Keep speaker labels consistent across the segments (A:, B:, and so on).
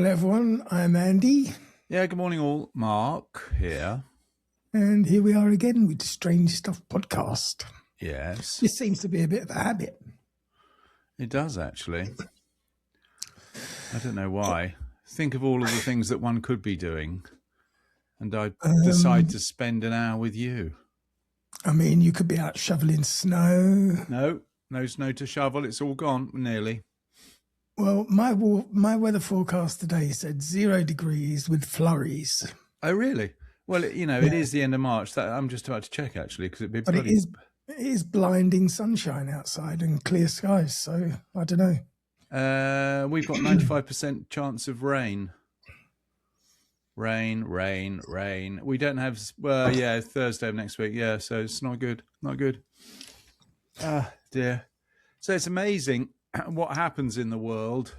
A: Hello, everyone. I'm Andy.
B: Yeah, good morning, all. Mark here.
A: And here we are again with the Strange Stuff podcast.
B: Yes.
A: This seems to be a bit of a habit.
B: It does, actually. I don't know why. Think of all of the things that one could be doing, and I decide to spend an hour with you.
A: I mean, you could be out shoveling snow.
B: No snow to shovel. It's all gone, nearly.
A: Well, my weather forecast today said 0 degrees with flurries.
B: Oh, really? Well, it is the end of March. I'm just about to check, actually, because it'd be
A: But it is blinding sunshine outside and clear skies, so I don't know.
B: We've got 95% chance of rain. Rain. We don't have, Thursday of next week. Yeah, so it's not good. Not good. Ah, dear. So it's amazing what happens in the world.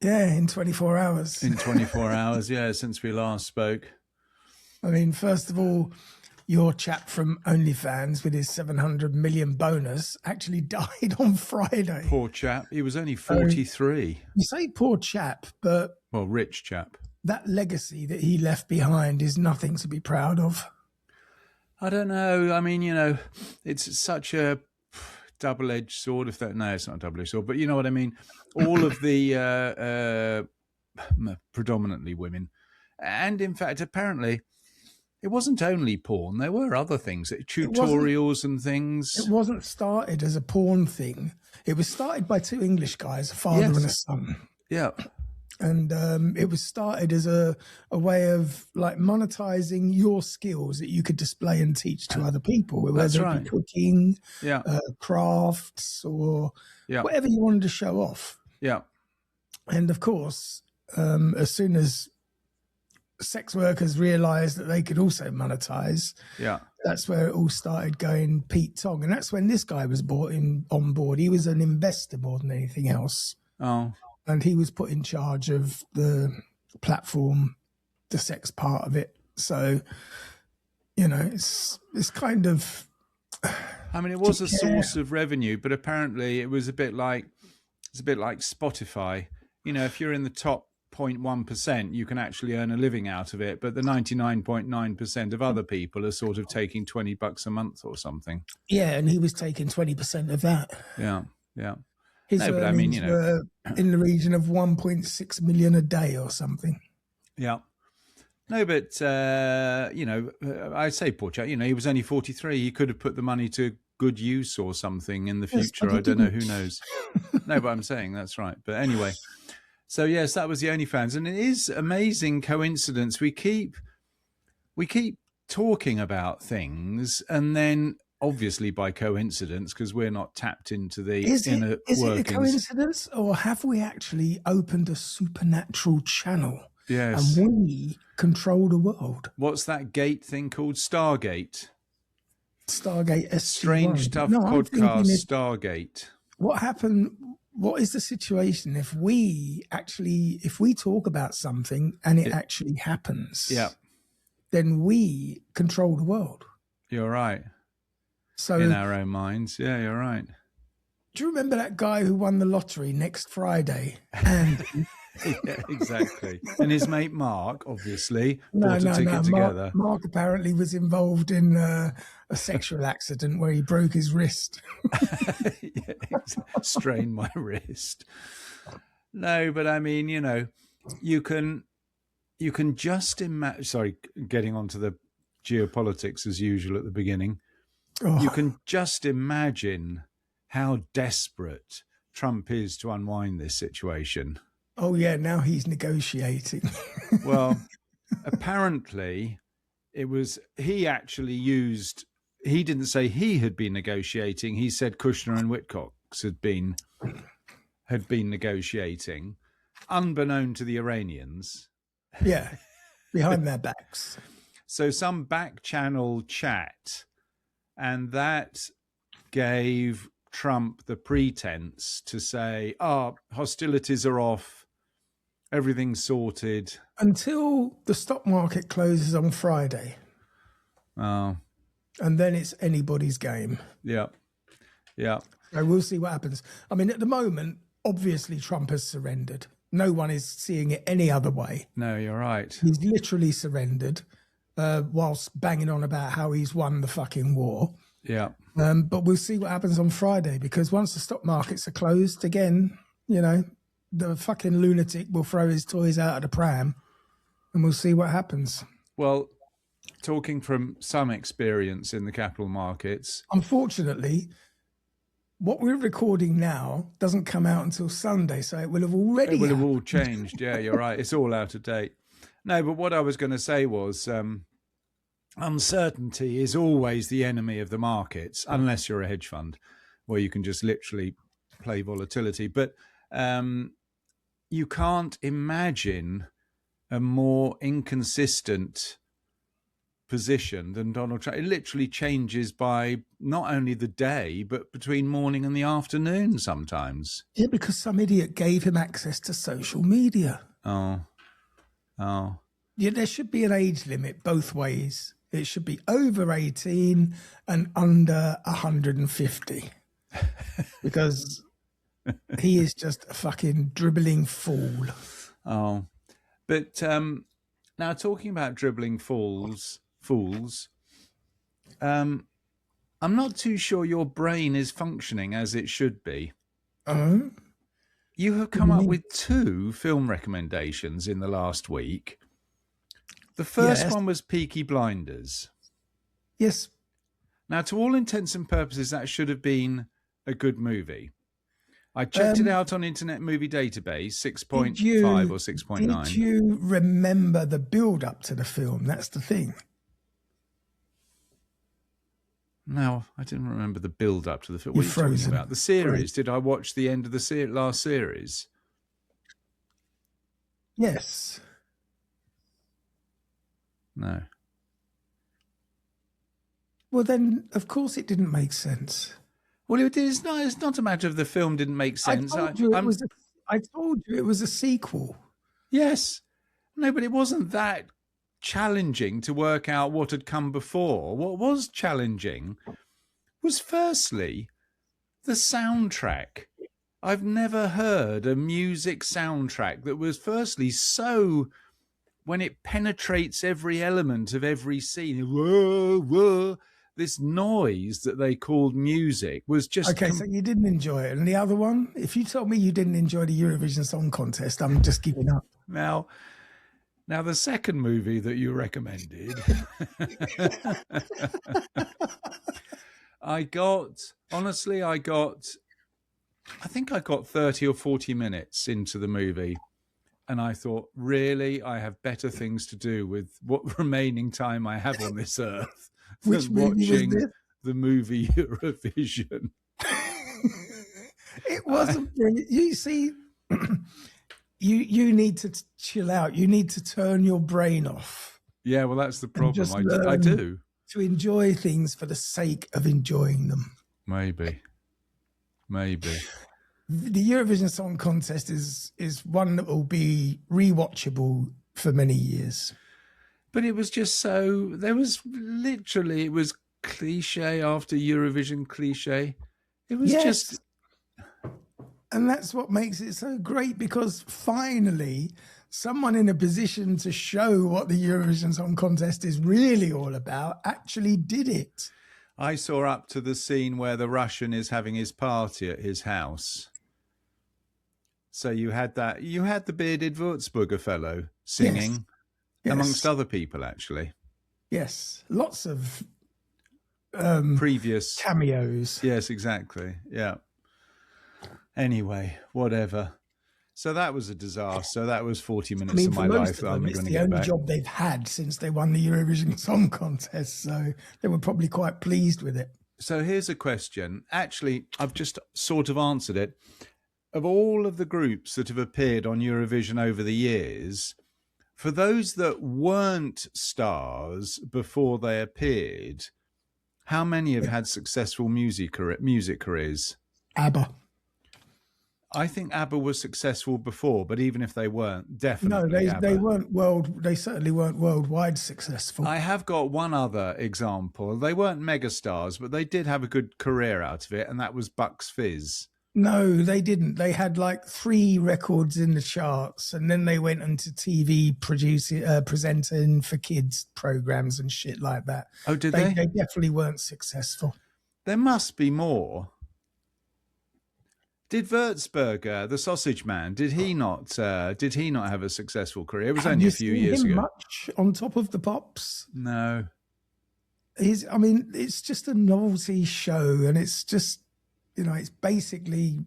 A: Yeah, in 24 hours.
B: In 24 hours, yeah, since we last spoke.
A: I mean, first of all, your chap from OnlyFans with his 700 million bonus actually died on Friday.
B: Poor chap. He was only 43.
A: You say poor chap, but...
B: Well, rich chap.
A: That legacy that he left behind is nothing to be proud of.
B: I don't know. I mean, it's such a double-edged sword. No, it's not a double-edged sword, but you know what I mean. All of the predominantly women, and in fact, apparently, it wasn't only porn. There were other things, tutorials and things.
A: It wasn't started as a porn thing. It was started by two English guys, a father and a son.
B: Yeah.
A: And it was started as a way of like monetizing your skills that you could display and teach to other people, whether it be cooking, crafts, or whatever you wanted to show off.
B: Yeah.
A: And of course, as soon as sex workers realized that they could also monetize, that's where it all started going Pete Tong. And that's when this guy was brought in on board. He was an investor more than anything else.
B: Oh.
A: And he was put in charge of the platform, the sex part of it. So, it's kind of...
B: I mean, it was a source of revenue, but apparently it was a bit like Spotify. If you're in the top 0.1%, you can actually earn a living out of it. But the 99.9% of other people are sort of taking $20 a month or something.
A: Yeah, and he was taking 20% of that.
B: Yeah.
A: His earnings were in the region of 1.6 million a day or something.
B: Yeah. No, but, I say poor chap, he was only 43. He could have put the money to good use or something in the future. I don't know. Who knows? No, but I'm saying that's right. But anyway, so yes, that was the OnlyFans. And it is amazing coincidence. We keep talking about things and then... Obviously, by coincidence, because we're not tapped into the inner workings. Is it a
A: coincidence, or have we actually opened a supernatural channel?
B: Yes.
A: And we control the world.
B: What's that gate thing called? Stargate.
A: Stargate SG1.
B: Strange Stuff podcast, Stargate.
A: What happened? What is the situation if we talk about something and it actually happens?
B: Yeah.
A: Then we control the world.
B: You're right.
A: So,
B: in our own minds. Yeah, you're right.
A: Do you remember that guy who won the lottery next Friday? And
B: yeah, exactly. And his mate Mark, obviously, bought a ticket together.
A: Mark apparently was involved in a sexual accident where he broke his wrist.
B: Strained my wrist. No, but I mean, you can just imagine. Sorry, getting onto the geopolitics as usual at the beginning. You can just imagine how desperate Trump is to unwind this situation.
A: Oh, yeah, now he's negotiating.
B: Well, apparently he didn't say he had been negotiating. He said Kushner and Witkox had been negotiating, unbeknown to the Iranians.
A: Yeah, behind their backs.
B: So some back channel chat. And that gave Trump the pretense to say, hostilities are off, everything's sorted.
A: Until the stock market closes on Friday.
B: Oh.
A: And then it's anybody's game.
B: Yeah.
A: So we'll see what happens. I mean, at the moment, obviously Trump has surrendered. no one is seeing it any other way.
B: No, you're right.
A: He's literally surrendered whilst banging on about how he's won the fucking war.
B: Yeah.
A: But we'll see what happens on Friday, because once the stock markets are closed again, the fucking lunatic will throw his toys out of the pram and we'll see what happens.
B: Well, talking from some experience in the capital markets.
A: Unfortunately, what we're recording now doesn't come out until Sunday, so it will have already
B: It will have all changed. Yeah, you're right. It's all out of date. No, but what I was going to say was uncertainty is always the enemy of the markets, unless you're a hedge fund where you can just literally play volatility. But you can't imagine a more inconsistent position than Donald Trump. It literally changes by not only the day, but between morning and the afternoon sometimes.
A: Yeah, because some idiot gave him access to social media.
B: Oh.
A: Yeah, there should be an age limit both ways. It should be over 18 and under 150. Because he is just a fucking dribbling fool.
B: Oh. But now talking about dribbling fools, I'm not too sure your brain is functioning as it should be. You have come up with 2 film recommendations in the last week. The first one was Peaky Blinders.
A: Yes.
B: Now, to all intents and purposes, that should have been a good movie. I checked it out on Internet Movie Database, 6.5 or 6.9.
A: Did you remember the build-up to the film? That's the thing.
B: No, I didn't remember the build-up to the film. What are you talking about? The series. Right. Did I watch the end of the last series?
A: Yes.
B: No.
A: Well, then, of course it didn't make sense.
B: Well, it's not a matter of the film didn't make sense.
A: I told you it was a sequel.
B: Yes. No, but it wasn't that challenging to work out what had come before. What was challenging was firstly the soundtrack. I've never heard a music soundtrack that was firstly so, when it penetrates every element of every scene, whoa, whoa, this noise that they called music was just...
A: Okay, so you didn't enjoy it. And the other one, if you told me you didn't enjoy the Eurovision Song Contest, I'm just giving up.
B: Now the second movie that you recommended, I think I got 30 or 40 minutes into the movie. And I thought, really, I have better things to do with what remaining time I have on this earth than watching the movie Eurovision.
A: It wasn't brilliant. You see, you need to chill out. You need to turn your brain off.
B: Yeah, well, that's the problem. I do.
A: To enjoy things for the sake of enjoying them.
B: Maybe.
A: The Eurovision Song Contest is one that will be rewatchable for many years.
B: But it was just it was cliche after Eurovision cliche. It was just...
A: And that's what makes it so great, because finally someone in a position to show what the Eurovision Song Contest is really all about actually did it.
B: I saw up to the scene where the Russian is having his party at his house. So you had the bearded Würzburger fellow singing, yes. Amongst other people, actually.
A: Yes, lots of
B: previous
A: cameos.
B: Yes, exactly. Yeah. Anyway, whatever. So that was a disaster. That was 40 minutes of my life.
A: It's the only job they've had since they won the Eurovision Song Contest. So they were probably quite pleased with it.
B: So here's a question. Actually, I've just sort of answered it. Of all of the groups that have appeared on Eurovision over the years, for those that weren't stars before they appeared, how many have had successful music careers?
A: ABBA.
B: I think ABBA was successful before, but even if they weren't, definitely
A: no, they weren't they certainly weren't worldwide successful.
B: I have got one other example. They weren't megastars, but they did have a good career out of it, and that was Bucks Fizz.
A: No, they didn't. They had like 3 records in the charts, and then they went into TV presenting for kids programs and shit like that.
B: Oh, did they?
A: They definitely weren't successful.
B: There must be more. Did Würzburger, the sausage man, did he not have a successful career? It was only a few years ago.
A: Much on Top of the Pops?
B: No.
A: It's just a novelty show, and it's just, it's basically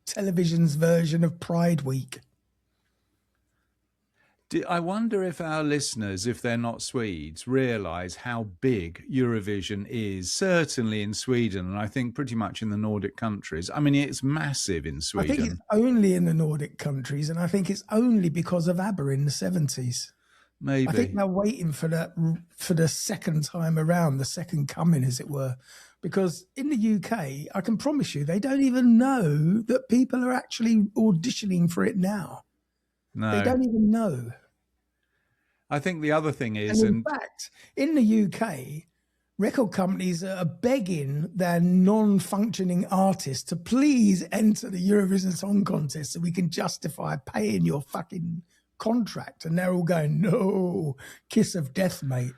A: television's version of Pride Week.
B: I wonder if our listeners, if they're not Swedes, realise how big Eurovision is, certainly in Sweden, and I think pretty much in the Nordic countries. I mean, it's massive in Sweden.
A: I think it's only in the Nordic countries, and I think it's only because of ABBA in the 70s.
B: Maybe.
A: I think they're waiting for the second time around, the second coming, as it were. Because in the UK, I can promise you, they don't even know that people are actually auditioning for it now.
B: No.
A: They don't even know.
B: I think the other thing is...
A: And in fact, in the UK, record companies are begging their non-functioning artists to please enter the Eurovision Song Contest so we can justify paying your fucking contract. And they're all going, no, kiss of death, mate.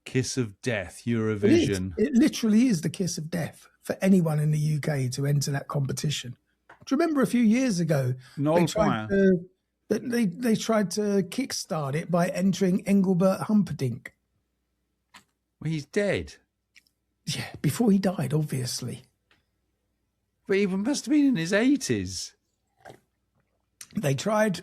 B: Kiss of death, Eurovision.
A: It literally is the kiss of death for anyone in the UK to enter that competition. Do you remember a few years ago? They tried to kickstart it by entering Engelbert Humperdinck.
B: Well, he's dead.
A: Yeah, before he died, obviously.
B: But he must have been in his 80s.
A: They tried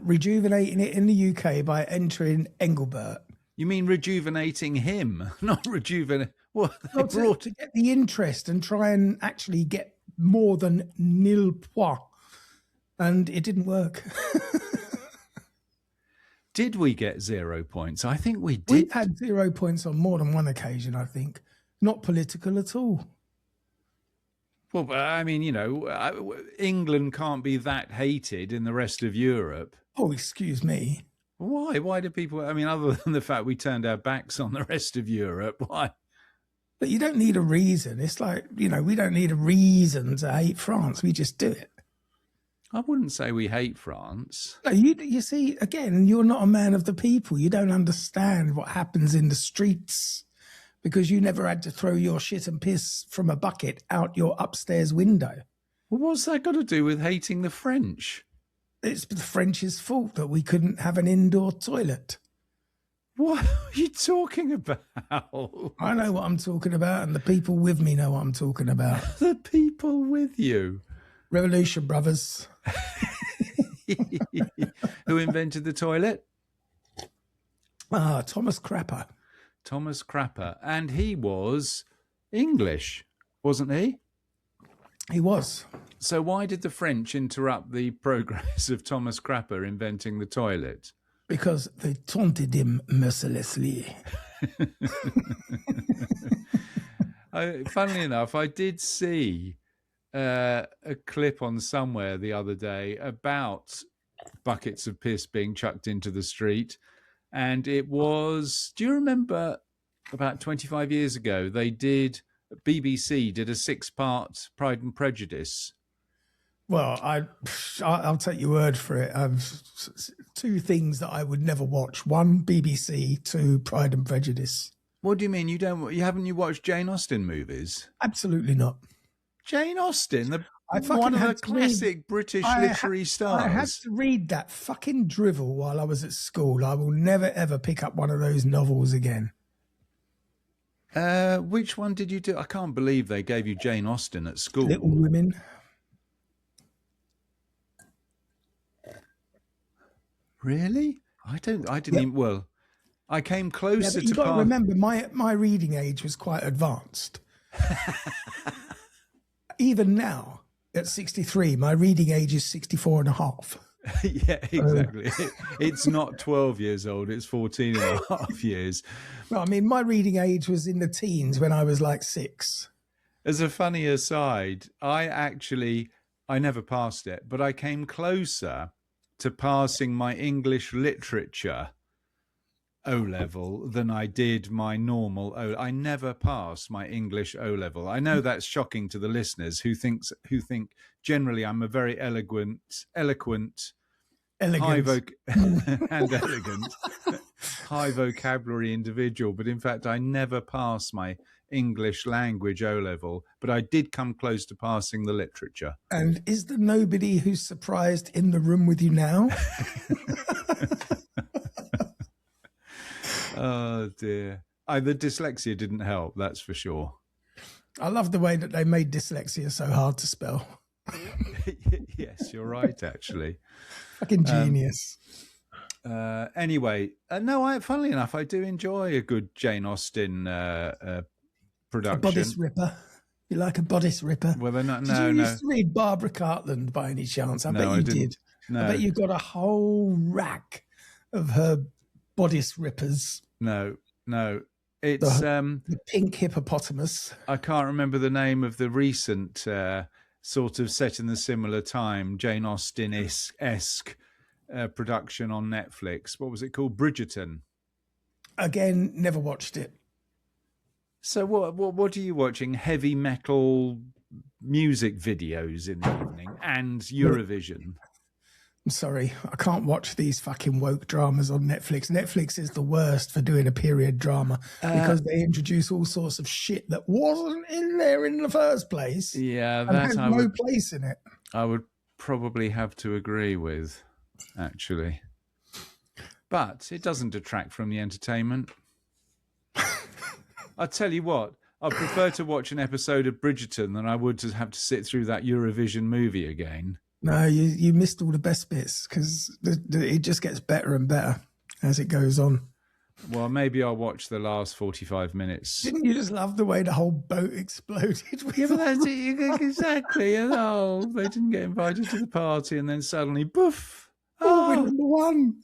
A: rejuvenating it in the UK by entering Engelbert.
B: You mean rejuvenating him, not rejuvenate? What?
A: Well, to get the interest and try and actually get more than nil points. And it didn't work.
B: Did we get 0 points? I think we did.
A: We've had 0 points on more than one occasion, I think. Not political at all.
B: Well, I mean, England can't be that hated in the rest of Europe.
A: Oh, excuse me.
B: Why? Why do people... I mean, other than the fact we turned our backs on the rest of Europe, why?
A: But you don't need a reason. It's like, we don't need a reason to hate France. We just do it.
B: I wouldn't say we hate France.
A: No, you see, again, you're not a man of the people. You don't understand what happens in the streets because you never had to throw your shit and piss from a bucket out your upstairs window.
B: Well, what's that got to do with hating the French?
A: It's the French's fault that we couldn't have an indoor toilet.
B: What are you talking about?
A: I know what I'm talking about, and the people with me know what I'm talking about.
B: The people with you?
A: Revolution, brothers.
B: Who invented the toilet?
A: Thomas Crapper.
B: Thomas Crapper. And he was English, wasn't he?
A: He was.
B: So why did the French interrupt the progress of Thomas Crapper inventing the toilet?
A: Because they taunted him mercilessly.
B: Funnily enough, I did see a clip on somewhere the other day about buckets of piss being chucked into the street. And it was, do you remember about 25 years ago, BBC did a 6-part Pride and Prejudice.
A: Well, I'll take your word for it. 2 things that I would never watch. 1, BBC. 2, Pride and Prejudice.
B: What do you mean? Haven't you watched Jane Austen movies?
A: Absolutely not.
B: Jane Austen, one of the classic British literary stars.
A: I had to read that fucking drivel while I was at school. I will never, ever pick up one of those novels again.
B: Which one did you do? I can't believe they gave you Jane Austen at school.
A: Little Women.
B: Really? I didn't even, well, I came closer to...
A: You've got to remember, my reading age was quite advanced. Even now, at 63, my reading age is 64 and a half.
B: Yeah, exactly. It's not 12 years old, it's 14 and a half years.
A: Well, I mean, my reading age was in the teens when I was like 6.
B: As a funny aside, I never passed it, but I came closer to passing my English literature O-level than I did my normal I never passed my English O-level. I know that's shocking to the listeners who think generally I'm a very eloquent,
A: Elegant.
B: and elegant, high vocabulary individual, but in fact I never passed my English language O-level, but I did come close to passing the literature.
A: And is there nobody who's surprised in the room with you now?
B: Oh dear. The dyslexia didn't help, that's for sure.
A: I love the way that they made dyslexia so hard to spell.
B: Yes, you're right, actually.
A: Fucking genius.
B: Anyway, no, funnily enough, I do enjoy a good Jane Austen production.
A: A bodice ripper. You like a bodice ripper?
B: Well, they're not.
A: Did you used to read Barbara Cartland by any chance? I bet you did.
B: No.
A: I bet you got a whole rack of her bodice rippers.
B: No. It's
A: the pink hippopotamus.
B: I can't remember the name of the recent sort of set in the similar time, Jane Austen-esque production on Netflix. What was it called? Bridgerton.
A: Again, never watched it.
B: So what are you watching? Heavy metal music videos in the evening and Eurovision.
A: I'm sorry, I can't watch these fucking woke dramas on Netflix. Netflix is the worst for doing a period drama because they introduce all sorts of shit that wasn't in there in the first place.
B: Yeah,
A: that has no place in it.
B: I would probably have to agree with, actually. But it doesn't detract from the entertainment. I tell you what, I prefer to watch an episode of Bridgerton than I would to have to sit through that Eurovision movie again.
A: No, you missed all the best bits because it just gets better and better as it goes on.
B: Well, maybe I'll watch the last 45 minutes.
A: Didn't you just love the way the whole boat exploded?
B: Yeah, but that's it. Exactly. Oh, they didn't get invited to the party and then suddenly, poof.
A: Oh, we're number one.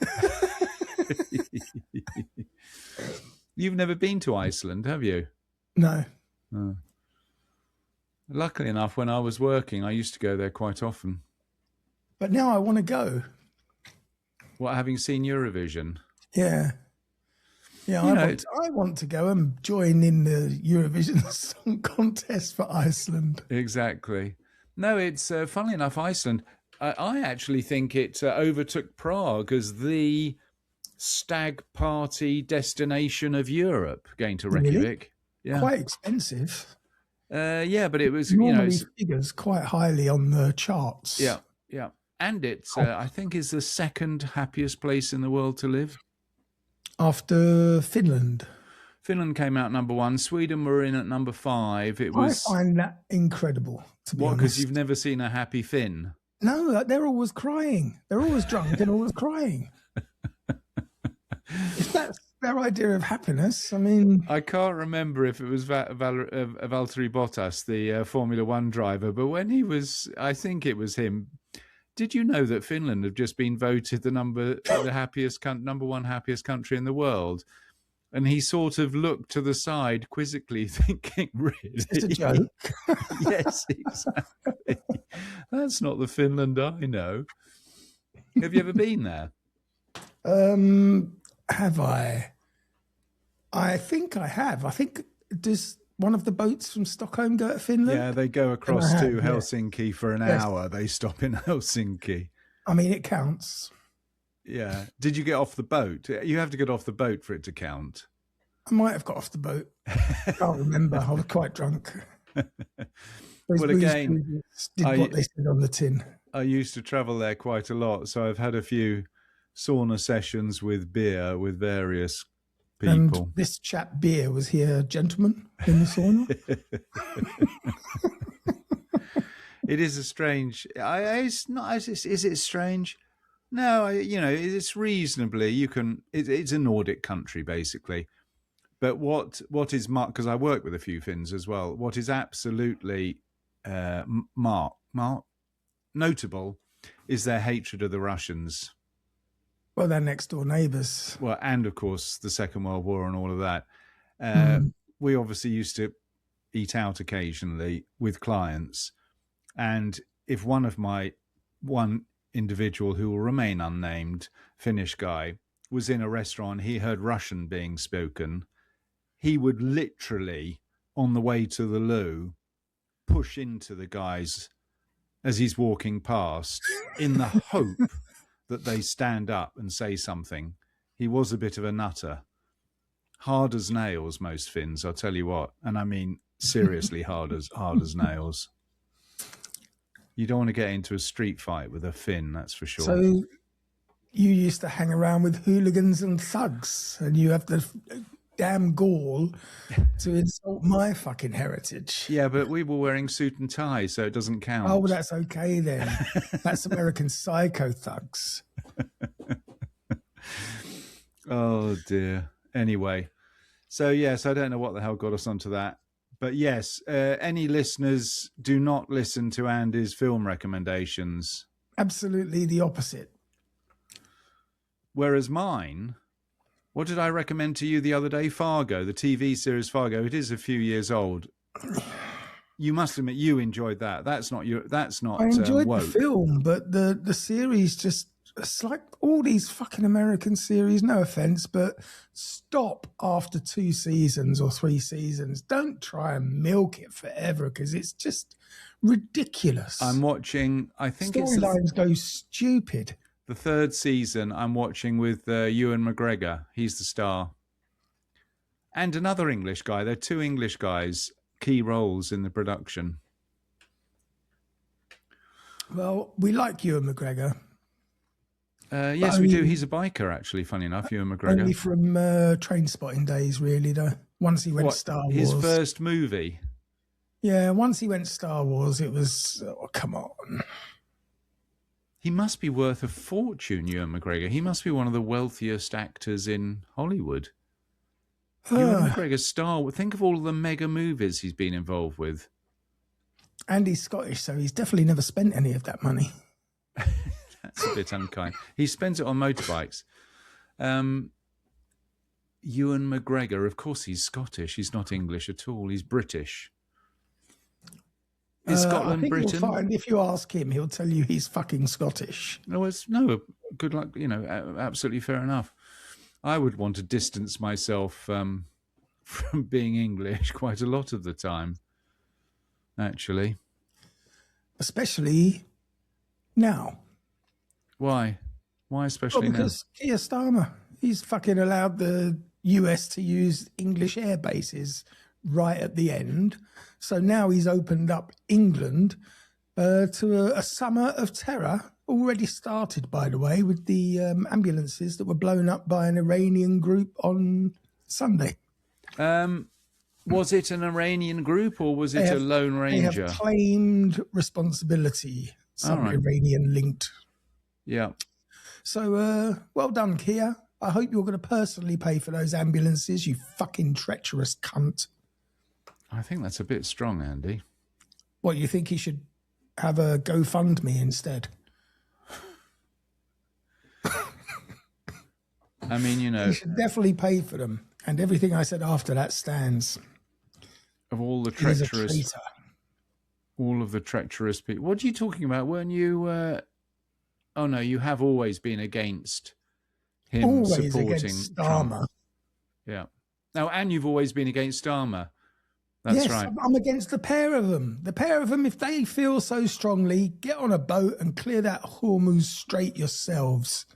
B: You've never been to Iceland, have you?
A: No.
B: Oh. Luckily enough, when I was working, I used to go there quite often.
A: But now I want to go.
B: What, having seen Eurovision?
A: Yeah. Yeah, I want to go and join in the Eurovision Song Contest for Iceland.
B: Exactly. No, it's, funnily enough, Iceland, I actually think it overtook Prague as the stag party destination of Europe, going to Reykjavik.
A: Really? Yeah. Quite expensive.
B: Yeah, but it was,
A: normally figures quite highly on the charts.
B: Yeah. And it's, I think, is the second happiest place in the world to live.
A: After Finland.
B: Finland came out number 1. Sweden were in at number 5. I
A: find that incredible, to be honest.
B: Because you've never seen a happy Finn?
A: No, they're always crying. They're always drunk and always crying. If that's their idea of happiness, I mean...
B: I can't remember if it was Valtteri Bottas, the Formula One driver, but when he was, I think it was him. Did you know that Finland have just been voted the number one happiest country in the world? And he sort of looked to the side quizzically, thinking, really?
A: It's a joke.
B: Yes, exactly. That's not the Finland I know. Have you ever been there?
A: Have I? I think I have. I think, does one of the boats from Stockholm go to Finland?
B: Yeah, they go across to Helsinki for an hour. They stop in Helsinki.
A: I mean, it counts.
B: Yeah. Did you get off the boat? You have to get off the boat for it to count.
A: I might have got off the boat. I can't remember. I was quite drunk.
B: Well, again,
A: did what they said on the tin.
B: I used to travel there quite a lot, so I've had a few sauna sessions with beer with various people.
A: And this chap Beer, was he a gentleman in the sauna?
B: It is a strange. It's not. Is it strange? No, it's reasonably. You can. It's a Nordic country basically, but what is marked, because I work with a few Finns as well. What is absolutely notable is their hatred of the Russians.
A: Well, they're next door neighbours.
B: Well, and of course the Second World War and all of that. We obviously used to eat out occasionally with clients, and if one individual who will remain unnamed, Finnish guy, was in a restaurant, he heard Russian being spoken, he would literally, on the way to the loo, push into the guys as he's walking past in the hope that they stand up and say something. He was a bit of a nutter. Hard as nails, most Finns, I'll tell you what. And I mean, seriously hard as nails. You don't want to get into a street fight with a Finn, that's for sure.
A: So you used to hang around with hooligans and thugs, and you have the damn gall to insult my fucking heritage.
B: Yeah, but we were wearing suit and tie, so it doesn't count.
A: Oh, well, that's okay then. That's American Psycho thugs.
B: Oh, dear. Anyway, so yes, I don't know what the hell got us onto that. But yes, any listeners, do not listen to Andy's film recommendations.
A: Absolutely the opposite.
B: Whereas mine, what did I recommend to you the other day? Fargo, the TV series Fargo. It is a few years old. You must admit you enjoyed that. That's not. I
A: enjoyed
B: woke.
A: the film, but the series just, it's like all these fucking American series, no offense, but stop after 2 seasons or 3 seasons. Don't try and milk it forever because it's just ridiculous.
B: I'm watching, I think
A: storylines go stupid.
B: The 3rd season I'm watching with Ewan McGregor. He's the star. And another English guy. There are 2 English guys, key roles in the production.
A: Well, we like Ewan McGregor.
B: Yes, we do. He's a biker, actually, funny enough, Ewan McGregor.
A: Only from train spotting days, really, though. Once he went Star Wars.
B: His first movie?
A: Yeah, once he went Star Wars, it was, oh, come on.
B: He must be worth a fortune, Ewan McGregor. He must be one of the wealthiest actors in Hollywood. Ewan McGregor's Star Wars. Think of all the mega movies he's been involved with. And
A: he's Scottish, so he's definitely never spent any of that money.
B: That's a bit unkind. He spends it on motorbikes. Ewan McGregor, of course he's Scottish. He's not English at all. He's British. Is Scotland Britain?
A: You'll find, if you ask him, he'll tell you he's fucking Scottish.
B: No, good luck. Absolutely fair enough. I would want to distance myself from being English quite a lot of the time, actually.
A: Especially now.
B: Why? Why especially now?
A: Because Keir Starmer, he's fucking allowed the US to use English air bases right at the end. So now he's opened up England to a summer of terror, already started, by the way, with the ambulances that were blown up by an Iranian group on Sunday.
B: Was it an Iranian group or was it a Lone Ranger?
A: They have claimed responsibility, some Iranian linked.
B: Yeah.
A: So, well done, Keir. I hope you're going to personally pay for those ambulances, you fucking treacherous cunt.
B: I think that's a bit strong, Andy.
A: What, you think he should have a GoFundMe instead?
B: I mean,
A: you should definitely pay for them. And everything I said after that stands.
B: Of all the treacherous, all of the treacherous people. What are you talking about? Weren't you? Oh no, you have always been against him
A: always
B: supporting
A: against Starmer.
B: Trump. Yeah. No, and you've always been against Starmer. That's right.
A: I'm against the pair of them. The pair of them, if they feel so strongly, get on a boat and clear that Hormuz Strait yourselves.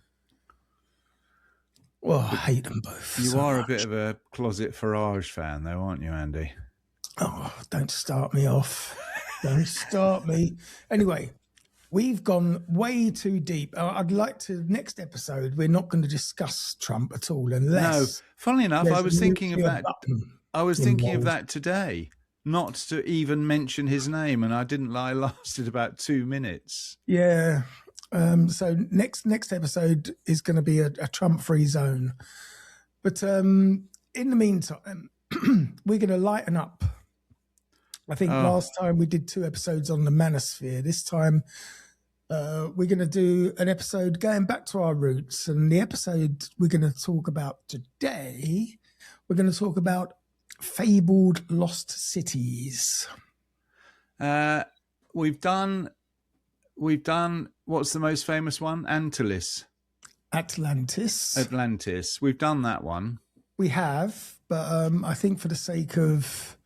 A: Well, I hate them both.
B: You are a bit of a closet Farage fan, though, aren't you, Andy?
A: Oh, don't start me off. Don't start me. Anyway, we've gone way too deep. I'd like to, next episode, we're not going to discuss Trump at all unless...
B: No, funnily enough, I was thinking of that. I was thinking of that today, not to even mention his name, and I didn't lie. Lasted about 2 minutes.
A: Yeah. So next episode is going to be a Trump-free zone. But in the meantime, we're going to lighten up. I think last time we did 2 episodes on the manosphere. This time we're going to do an episode going back to our roots. And the episode we're going to talk about today, we're going to talk about fabled lost cities.
B: We've done, what's the most famous one? Antilles.
A: Atlantis.
B: Atlantis. We've done that one.
A: We have, but I think for the sake of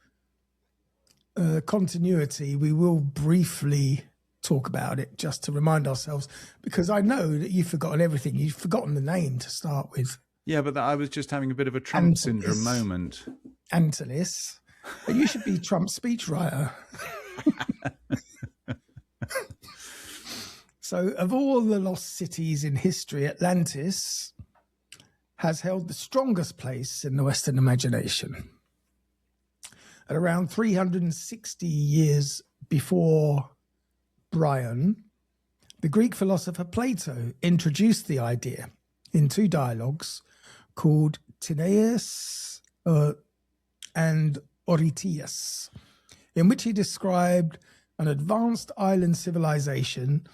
A: continuity, we will briefly talk about it just to remind ourselves, because I know that you've forgotten everything. You've forgotten the name to start with.
B: Yeah, but I was just having a bit of a Trump syndrome moment.
A: Antilis. But you should be Trump's speechwriter. So, of all the lost cities in history, Atlantis has held the strongest place in the Western imagination. At around 360 years before Brian, the Greek philosopher Plato introduced the idea in two dialogues called Timaeus and Oretius, in which he described an advanced island civilization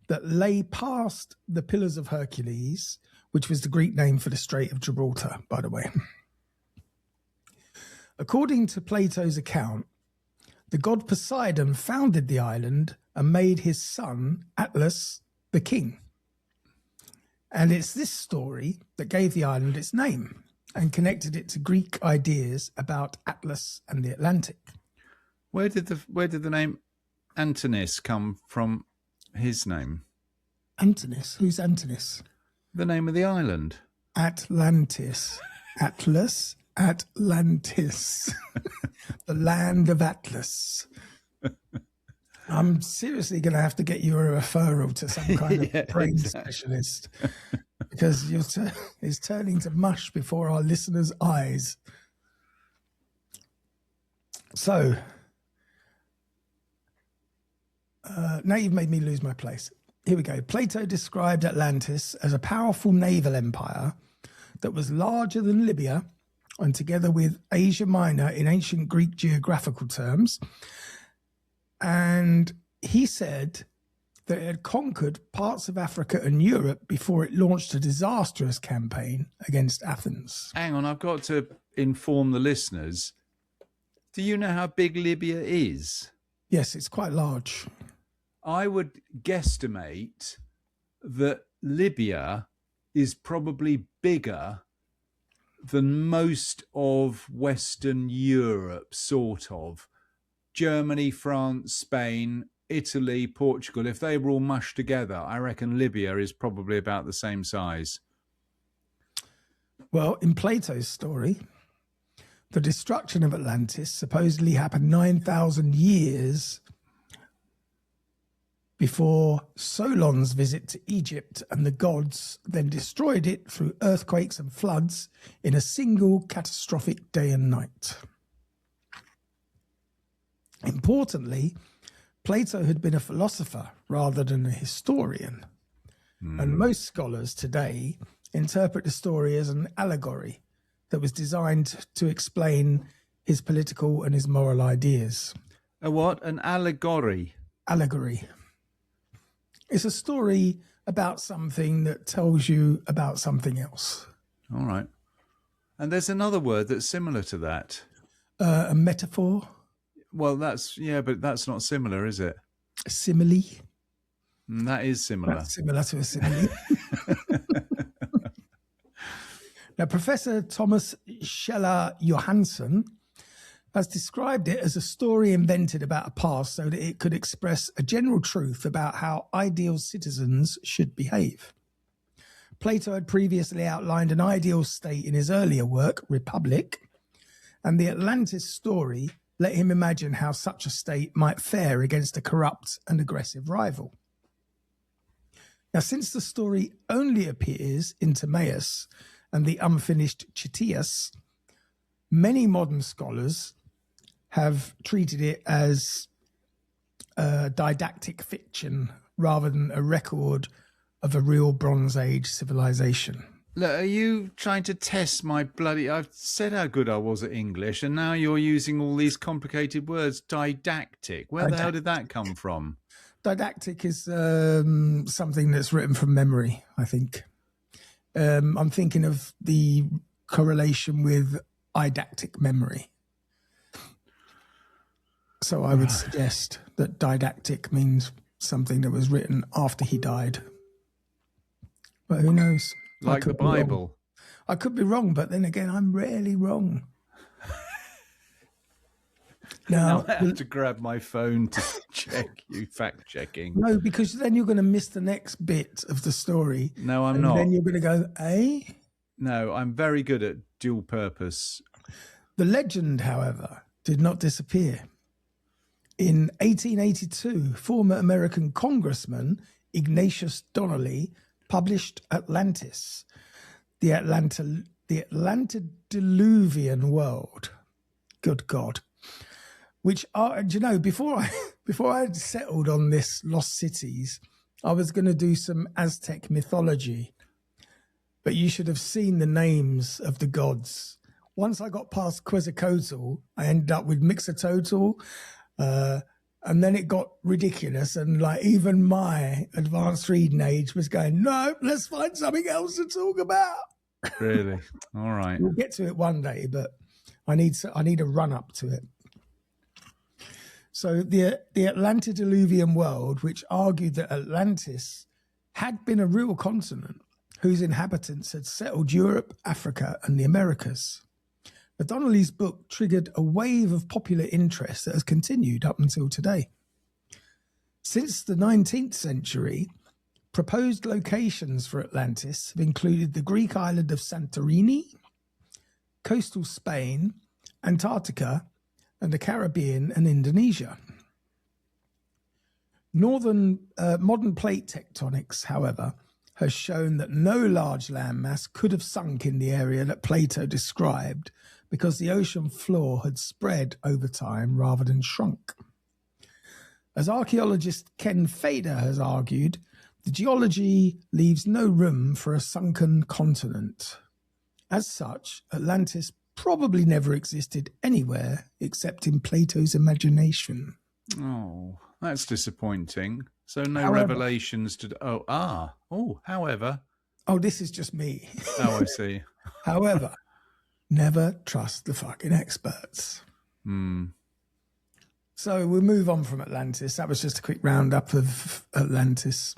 A: that lay past the Pillars of Hercules, which was the Greek name for the Strait of Gibraltar, by the way. According to Plato's account, the god Poseidon founded the island and made his son, Atlas, the king. And it's this story that gave the island its name and connected it to Greek ideas about Atlas and the Atlantic.
B: Where did the name Antinous come from? His name?
A: Antinous? Who's Antinous?
B: The name of the island.
A: Atlantis. Atlas. Atlantis. The land of Atlas. I'm seriously going to have to get you a referral to some kind of brain specialist, because it's turning to mush before our listeners' eyes. So, now you've made me lose my place. Here we go. Plato described Atlantis as a powerful naval empire that was larger than Libya, and together with Asia Minor in ancient Greek geographical terms. And he said that it had conquered parts of Africa and Europe before it launched a disastrous campaign against Athens.
B: Hang on, I've got to inform the listeners. Do you know how big Libya is?
A: Yes, it's quite large.
B: I would guesstimate that Libya is probably bigger than most of Western Europe, sort of. Germany, France, Spain, Italy, Portugal, if they were all mushed together, I reckon Libya is probably about the same size.
A: Well, in Plato's story, the destruction of Atlantis supposedly happened 9,000 years before Solon's visit to Egypt, and the gods then destroyed it through earthquakes and floods in a single catastrophic day and night. Importantly, Plato had been a philosopher rather than a historian, and most scholars today interpret the story as an allegory that was designed to explain his political and his moral ideas.
B: A what? An allegory?
A: Allegory. It's a story about something that tells you about something else.
B: All right. And there's another word that's similar to that.
A: A metaphor.
B: Well, but that's not similar, is it?
A: A simile.
B: That is similar.
A: That's similar to a simile. Now, Professor Thomas Scheller Johansson has described it as a story invented about a past so that it could express a general truth about how ideal citizens should behave. Plato had previously outlined an ideal state in his earlier work, Republic, and the Atlantis story let him imagine how such a state might fare against a corrupt and aggressive rival. Now, since the story only appears in Timaeus and the unfinished Chit-Chat, many modern scholars have treated it as a didactic fiction rather than a record of a real Bronze Age civilization.
B: Look, are you trying to test my bloody... I've said how good I was at English, and now you're using all these complicated words. Didactic. Where the hell did that come from?
A: Didactic is something that's written from memory, I think. I'm thinking of the correlation with eidactic memory. So I would suggest that didactic means something that was written after he died. But who knows?
B: Like the Bible.
A: I could be wrong, but then again, I'm rarely wrong.
B: Now I have to grab my phone to check you fact checking.
A: No, because then you're going to miss the next bit of the story.
B: No, I'm not.
A: Then you're going to go, eh?
B: No, I'm very good at dual purpose.
A: The legend, however, did not disappear. In 1882, former American Congressman Ignatius Donnelly published Atlantis, the antediluvian world. Good God. Which are, do you know, before I had settled on this Lost Cities, I was going to do some Aztec mythology. But you should have seen the names of the gods. Once I got past Quetzalcoatl, I ended up with Mixototal, and then it got ridiculous. And like even my advanced reading age was going, no, let's find something else to talk about.
B: Really? All right.
A: We'll get to it one day, but I need a run up to it. So the antediluvian world, which argued that Atlantis had been a real continent whose inhabitants had settled Europe, Africa, and the Americas. But Donnelly's book triggered a wave of popular interest that has continued up until today. Since the 19th century, proposed locations for Atlantis have included the Greek island of Santorini, coastal Spain, Antarctica, and the Caribbean and Indonesia. Modern plate tectonics, however, has shown that no large landmass could have sunk in the area that Plato described because the ocean floor had spread over time rather than shrunk. As archaeologist Ken Fader has argued, the geology leaves no room for a sunken continent. As such, Atlantis probably never existed anywhere except in Plato's imagination.
B: Oh, that's disappointing. So no revelations to... however...
A: Oh, this is just me.
B: Oh, I see.
A: However, never trust the fucking experts. So we'll move on from Atlantis. That was just a quick roundup of Atlantis.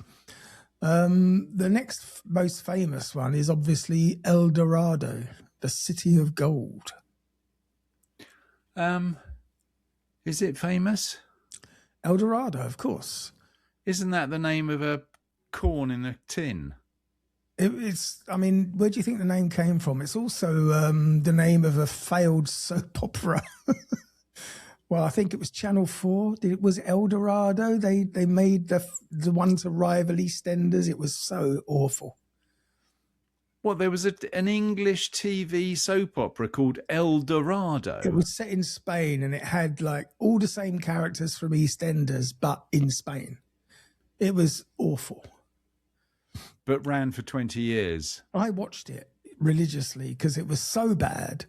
A: The next most famous one is obviously El Dorado, the city of gold.
B: Is it famous?
A: El Dorado, of course.
B: Isn't that the name of a corn in a tin?
A: It's. I mean, where do you think the name came from? It's also the name of a failed soap opera. Well, I think it was Channel 4. Was El Dorado? They made the one to rival EastEnders. It was so awful.
B: What, there was an English TV soap opera called El Dorado?
A: It was set in Spain, and it had like all the same characters from EastEnders, but in Spain. It was awful.
B: But ran for 20 years.
A: I watched it religiously because it was so bad.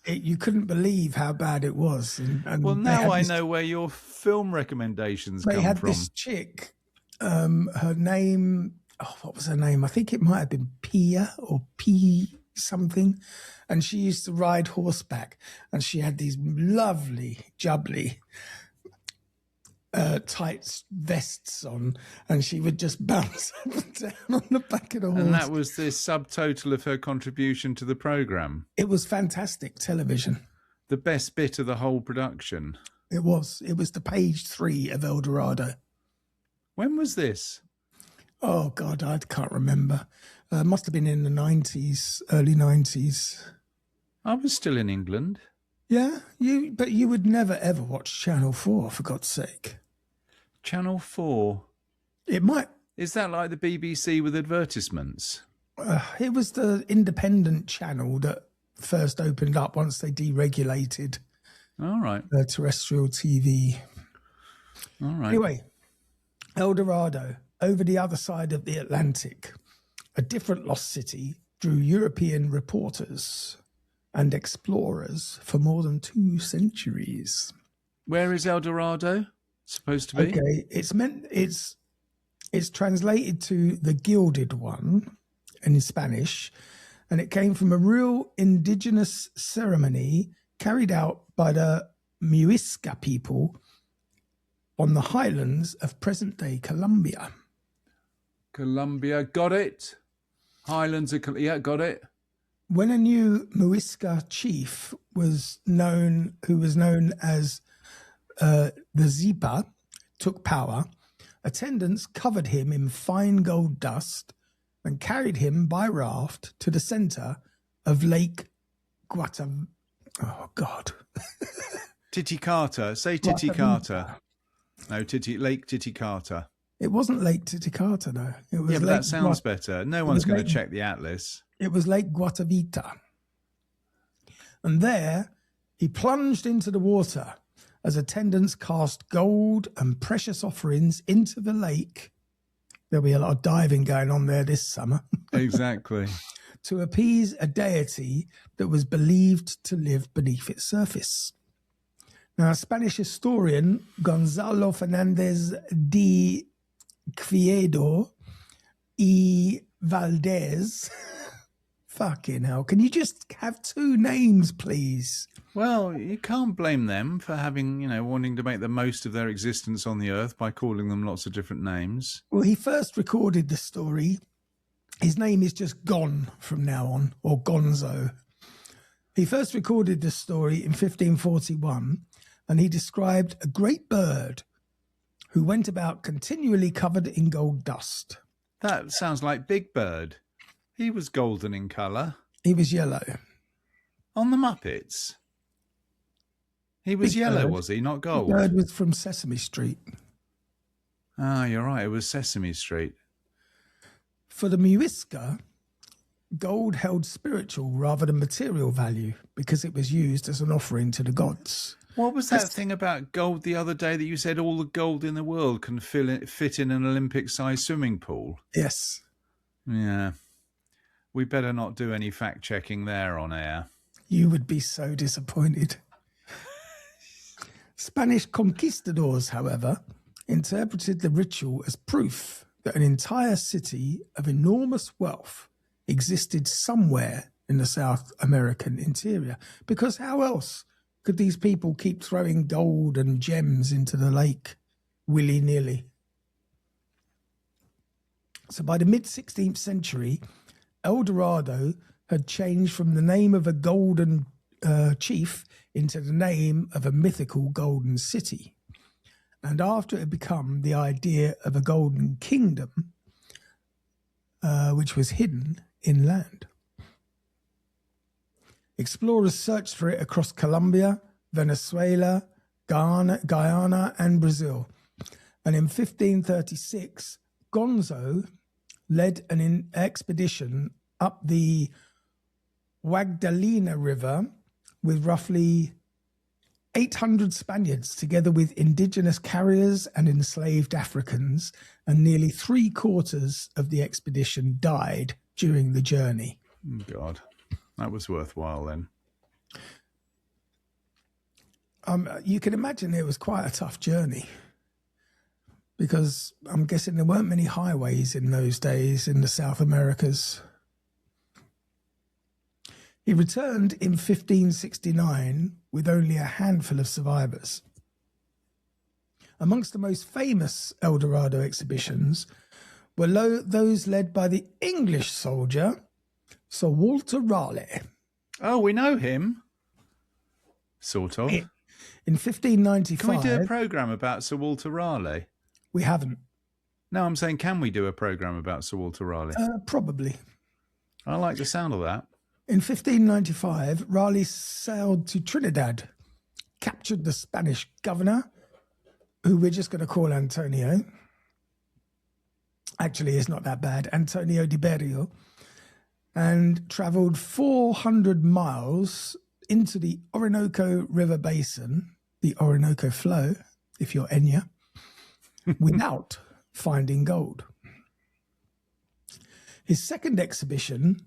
A: You couldn't believe how bad it was. And
B: well, now I know where your film recommendations come from.
A: They had this chick, her name... Oh, what was her name? I think it might have been Pia or P something. And she used to ride horseback. And she had these lovely, jubbly, tight vests on. And she would just bounce up and down on the back of the horse.
B: And that was the subtotal of her contribution to the programme.
A: It was fantastic television.
B: The best bit of the whole production.
A: It was. It was the page 3 of El Dorado.
B: When was this?
A: Oh, God, I can't remember. Must have been in the 90s, early 90s.
B: I was still in England.
A: Yeah, but you would never, ever watch Channel 4, for God's sake.
B: Channel 4?
A: It might.
B: Is that like the BBC with advertisements?
A: It was the independent channel that first opened up once they deregulated
B: All right.
A: Terrestrial TV.
B: All right.
A: Anyway, El Dorado. Over the other side of the Atlantic, a different lost city drew European reporters and explorers for more than 2 centuries.
B: Where is El Dorado supposed to be?
A: Okay, it's translated to the Gilded One in Spanish, and it came from a real indigenous ceremony carried out by the Muisca people on the highlands of present-day Colombia.
B: Colombia, got it. Highlands of got it.
A: When a new Muisca chief who was known as the Zipa, took power, attendants covered him in fine gold dust and carried him by raft to the center of Lake Guatam. Oh God,
B: Titicaca. Say Titicaca. No, Lake Titicaca.
A: It wasn't Lake Titicaca, no. It was
B: but that sounds better. No one's going to check the atlas.
A: It was Lake Guatavita. And there he plunged into the water as attendants cast gold and precious offerings into the lake. There'll be a lot of diving going on there this summer.
B: Exactly.
A: To appease a deity that was believed to live beneath its surface. Now, Spanish historian Gonzalo Fernández de Quiedo y Valdez. Fucking hell. Can you just have two names, please?
B: Well, you can't blame them for having, wanting to make the most of their existence on the earth by calling them lots of different names.
A: Well, he first recorded the story. His name is just Gon from now on, or Gonzo. He first recorded the story in 1541, and he described a great bird who went about continually covered in gold dust.
B: That sounds like Big Bird. He was golden in colour.
A: He was yellow.
B: On the Muppets? He was Big yellow, Bird. Was he? Not gold?
A: Big Bird was from Sesame Street.
B: Ah, you're right. It was Sesame Street.
A: For the Muisca, gold held spiritual rather than material value because it was used as an offering to the gods.
B: What was that thing about gold the other day that you said all the gold in the world can fit in an Olympic-sized swimming pool?
A: Yes.
B: Yeah. We better not do any fact-checking there on air.
A: You would be so disappointed. Spanish conquistadors, however, interpreted the ritual as proof that an entire city of enormous wealth existed somewhere in the South American interior. Because how else could these people keep throwing gold and gems into the lake willy-nilly? So by the mid-16th century, El Dorado had changed from the name of a golden chief into the name of a mythical golden city. And after it had become the idea of a golden kingdom, which was hidden inland. Explorers searched for it across Colombia, Venezuela, Guyana, and Brazil. And in 1536, Gonzo led an expedition up the Magdalena River with roughly 800 Spaniards, together with indigenous carriers and enslaved Africans, and nearly 3/4 of the expedition died during the journey.
B: God, that was worthwhile then.
A: You can imagine it was quite a tough journey, because I'm guessing there weren't many highways in those days in the South Americas. He returned in 1569 with only a handful of survivors. Amongst the most famous El Dorado exhibitions were those led by the English soldier, Sir Walter Raleigh.
B: Oh, we know him. Sort of.
A: In 1595...
B: Can we do a programme about Sir Walter Raleigh?
A: We haven't.
B: No, I'm saying, can we do a programme about Sir Walter Raleigh?
A: Probably.
B: I like the sound of that.
A: In 1595, Raleigh sailed to Trinidad, captured the Spanish governor, who we're just going to call Antonio. Actually, it's not that bad. Antonio de Berrio. And travelled 400 miles into the Orinoco River Basin, the Orinoco Flow, if you're Enya, without finding gold. His second exhibition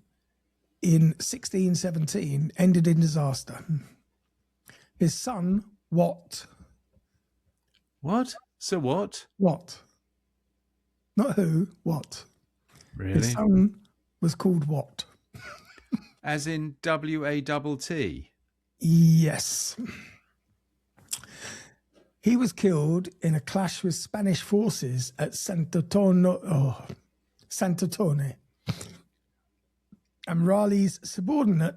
A: in 1617 ended in disaster. His son, Wat.
B: What? So what?
A: Wat. Not who, what.
B: Really?
A: His son was called Wat.
B: As in W-A-T-T?
A: Yes. He was killed in a clash with Spanish forces at Santo Sant'Antone. And Raleigh's subordinate,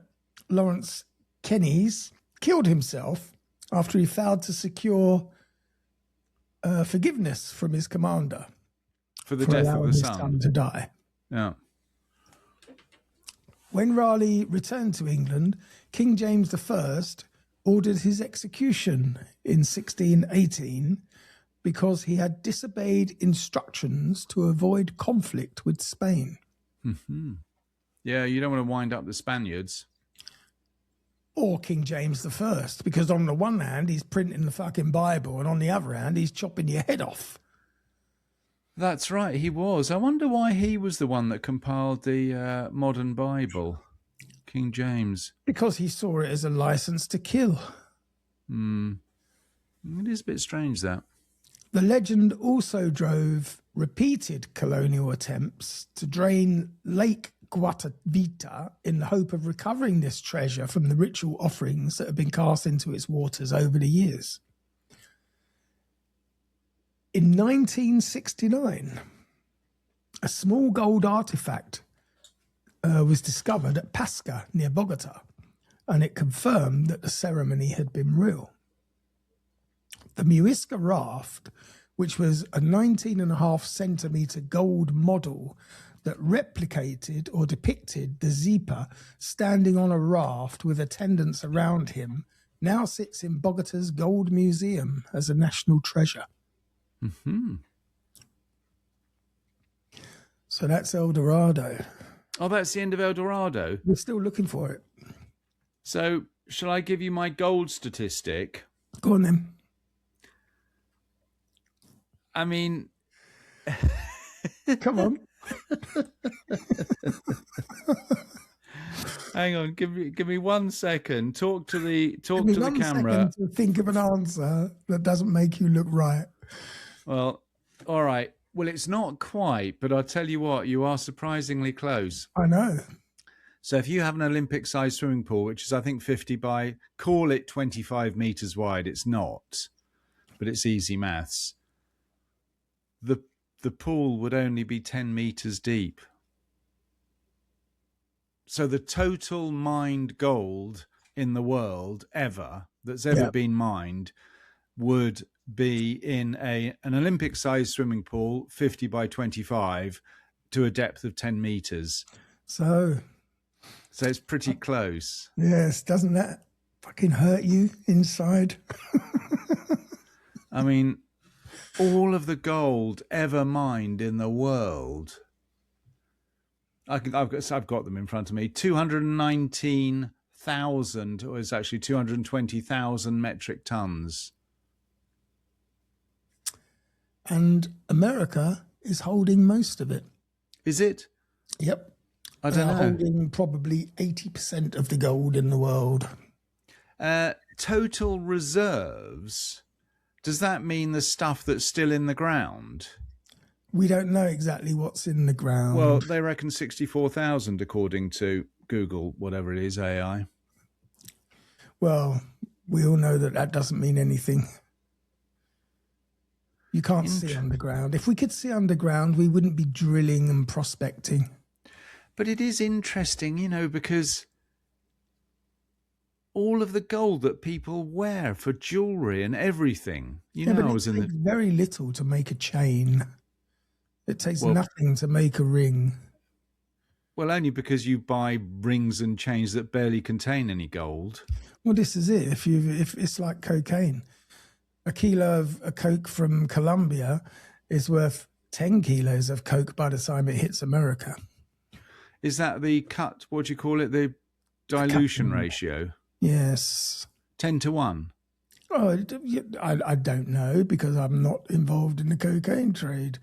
A: Lawrence Keynes, killed himself after he failed to secure forgiveness from his commander
B: for the death of the
A: son to die.
B: Yeah.
A: When Raleigh returned to England, King James I ordered his execution in 1618 because he had disobeyed instructions to avoid conflict with Spain.
B: Mm-hmm. Yeah, you don't want to wind up the Spaniards.
A: Or King James I, because on the one hand, he's printing the fucking Bible, and on the other hand, he's chopping your head off.
B: That's right, he was. I wonder why he was the one that compiled the modern Bible, King James.
A: Because he saw it as a license to kill.
B: It is a bit strange, that.
A: The legend also drove repeated colonial attempts to drain Lake Guatavita in the hope of recovering this treasure from the ritual offerings that have been cast into its waters over the years. In 1969, a small gold artifact was discovered at Pasca near Bogota, and it confirmed that the ceremony had been real. The Muisca raft, which was a 19.5 centimetre gold model that replicated or depicted the Zepa standing on a raft with attendants around him, now sits in Bogota's Gold Museum as a national treasure.
B: Mm-hmm.
A: So that's El Dorado.
B: Oh, that's the end of El Dorado?
A: We're still looking for it.
B: So, shall I give you my gold statistic?
A: Go on then.
B: I mean...
A: Come on.
B: Hang on, give me 1 second. Talk to the camera.
A: To think of an answer that doesn't make you look right.
B: Well, all right. Well, it's not quite, but I'll tell you what, you are surprisingly close.
A: I know.
B: So if you have an Olympic-sized swimming pool, which is, I think, 50 by, call it 25 metres wide, it's not, but it's easy maths. The pool would only be 10 metres deep. So the total mined gold in the world ever, that's ever been mined, would be in an Olympic-sized swimming pool, 50 by 25, to a depth of 10 metres.
A: So
B: it's pretty close.
A: Yes, doesn't that fucking hurt you inside?
B: I mean, all of the gold ever mined in the world, I've got them in front of me, 219,000, or it's actually 220,000 metric tons.
A: And America is holding most of it.
B: Is it?
A: Yep.
B: I don't know.
A: Holding probably 80% of the gold in the world.
B: Total reserves, does that mean the stuff that's still in the ground?
A: We don't know exactly what's in the ground.
B: Well, they reckon 64,000 according to Google, whatever it is, AI.
A: Well, we all know that doesn't mean anything. You can't see underground. If we could see underground, we wouldn't be drilling and prospecting.
B: But it is interesting, because all of the gold that people wear for jewellery and everything. I was in
A: very little to make a chain. It takes nothing to make a ring.
B: Well, only because you buy rings and chains that barely contain any gold.
A: Well, this is it. If it's like cocaine. A kilo of a coke from Colombia is worth 10 kilos of coke by the time it hits America.
B: Is that the what do you call it? The dilution ratio?
A: Yes.
B: 10 to 1?
A: Oh, I don't know, because I'm not involved in the cocaine trade.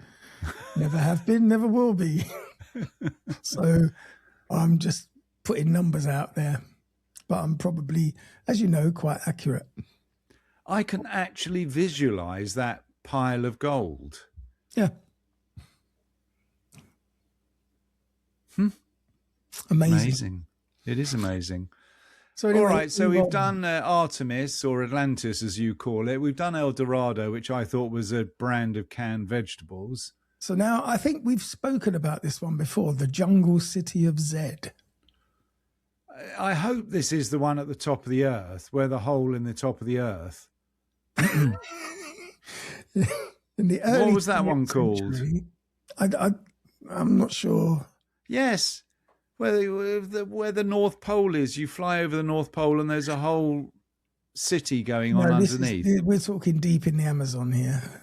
A: Never have been, never will be. So I'm just putting numbers out there. But I'm probably, as you know, quite accurate.
B: I can actually visualize that pile of gold.
A: Yeah. Amazing.
B: It is amazing.
A: So anyway,
B: all right, so we've done Artemis, or Atlantis as you call it. We've done El Dorado, which I thought was a brand of canned vegetables.
A: So now I think we've spoken about this one before, the jungle city of Zed.
B: I hope this is the one at the top of the earth, where the hole in the top of the earth.
A: In the early
B: what was that one
A: century,
B: called?
A: I'm not sure.
B: Yes, where the North Pole is. You fly over the North Pole and there's a whole city going on underneath.
A: We're talking deep in the Amazon here.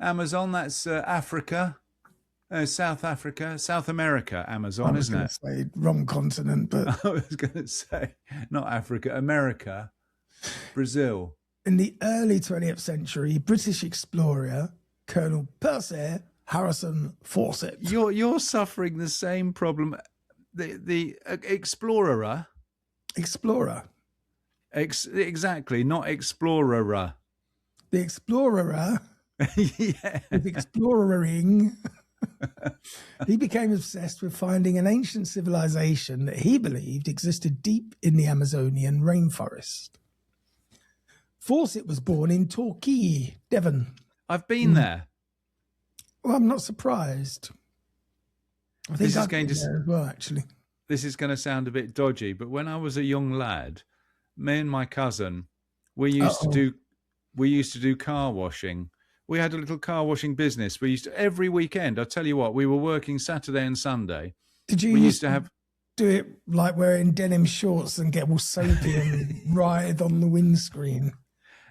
B: Amazon, that's Africa. South Africa, South America, Amazon, isn't it?
A: Say wrong continent, but
B: I was going to say not Africa, America, Brazil.
A: In the early 20th century, British explorer Colonel Percy Harrison Fawcett.
B: You're suffering the same problem. The explorer. Exactly, not explorer.
A: The explorer.
B: Yeah.
A: With exploring. He became obsessed with finding an ancient civilization that he believed existed deep in the Amazonian rainforest. Fawcett was born in Torquay, Devon.
B: I've been there.
A: Well, I'm not surprised. I think I've been there as well, actually.
B: This is going to sound a bit dodgy, but when I was a young lad, me and my cousin, we used to do car washing. We had a little car washing business. We used to, every weekend, I'll tell you what, we were working Saturday and Sunday.
A: Did you used to do it like wearing denim shorts and get all soapy and writhe on the windscreen?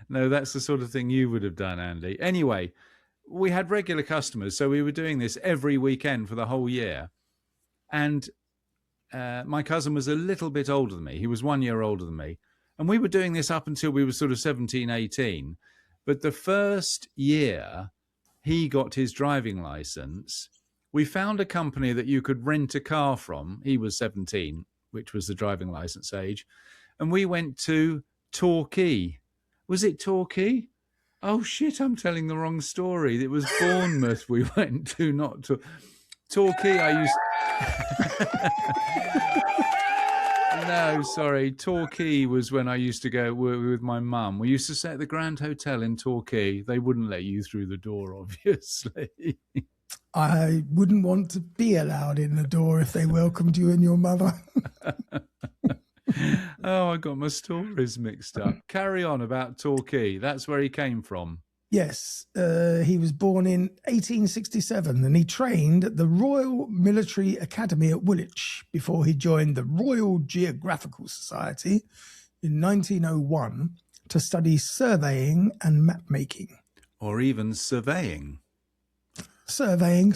B: No, that's the sort of thing you would have done, Andy. Anyway, we had regular customers, so we were doing this every weekend for the whole year. And my cousin was a little bit older than me. He was 1 year older than me. And we were doing this up until we were sort of 17, 18. But the first year he got his driving license, we found a company that you could rent a car from. He was 17, which was the driving license age. And we went to Torquay. Was it Torquay? Oh, shit, I'm telling the wrong story. It was Bournemouth we went to, not to Torquay. No, sorry. Torquay was when I used to go with my mum. We used to stay at the Grand Hotel in Torquay. They wouldn't let you through the door, obviously.
A: I wouldn't want to be allowed in the door if they welcomed you and your mother.
B: Oh, I got my stories mixed up. Carry on about Torquay. That's where he came from.
A: Yes, he was born in 1867 and he trained at the Royal Military Academy at Woolwich before he joined the Royal Geographical Society in 1901 to study surveying and map making.
B: Or even surveying.
A: Surveying,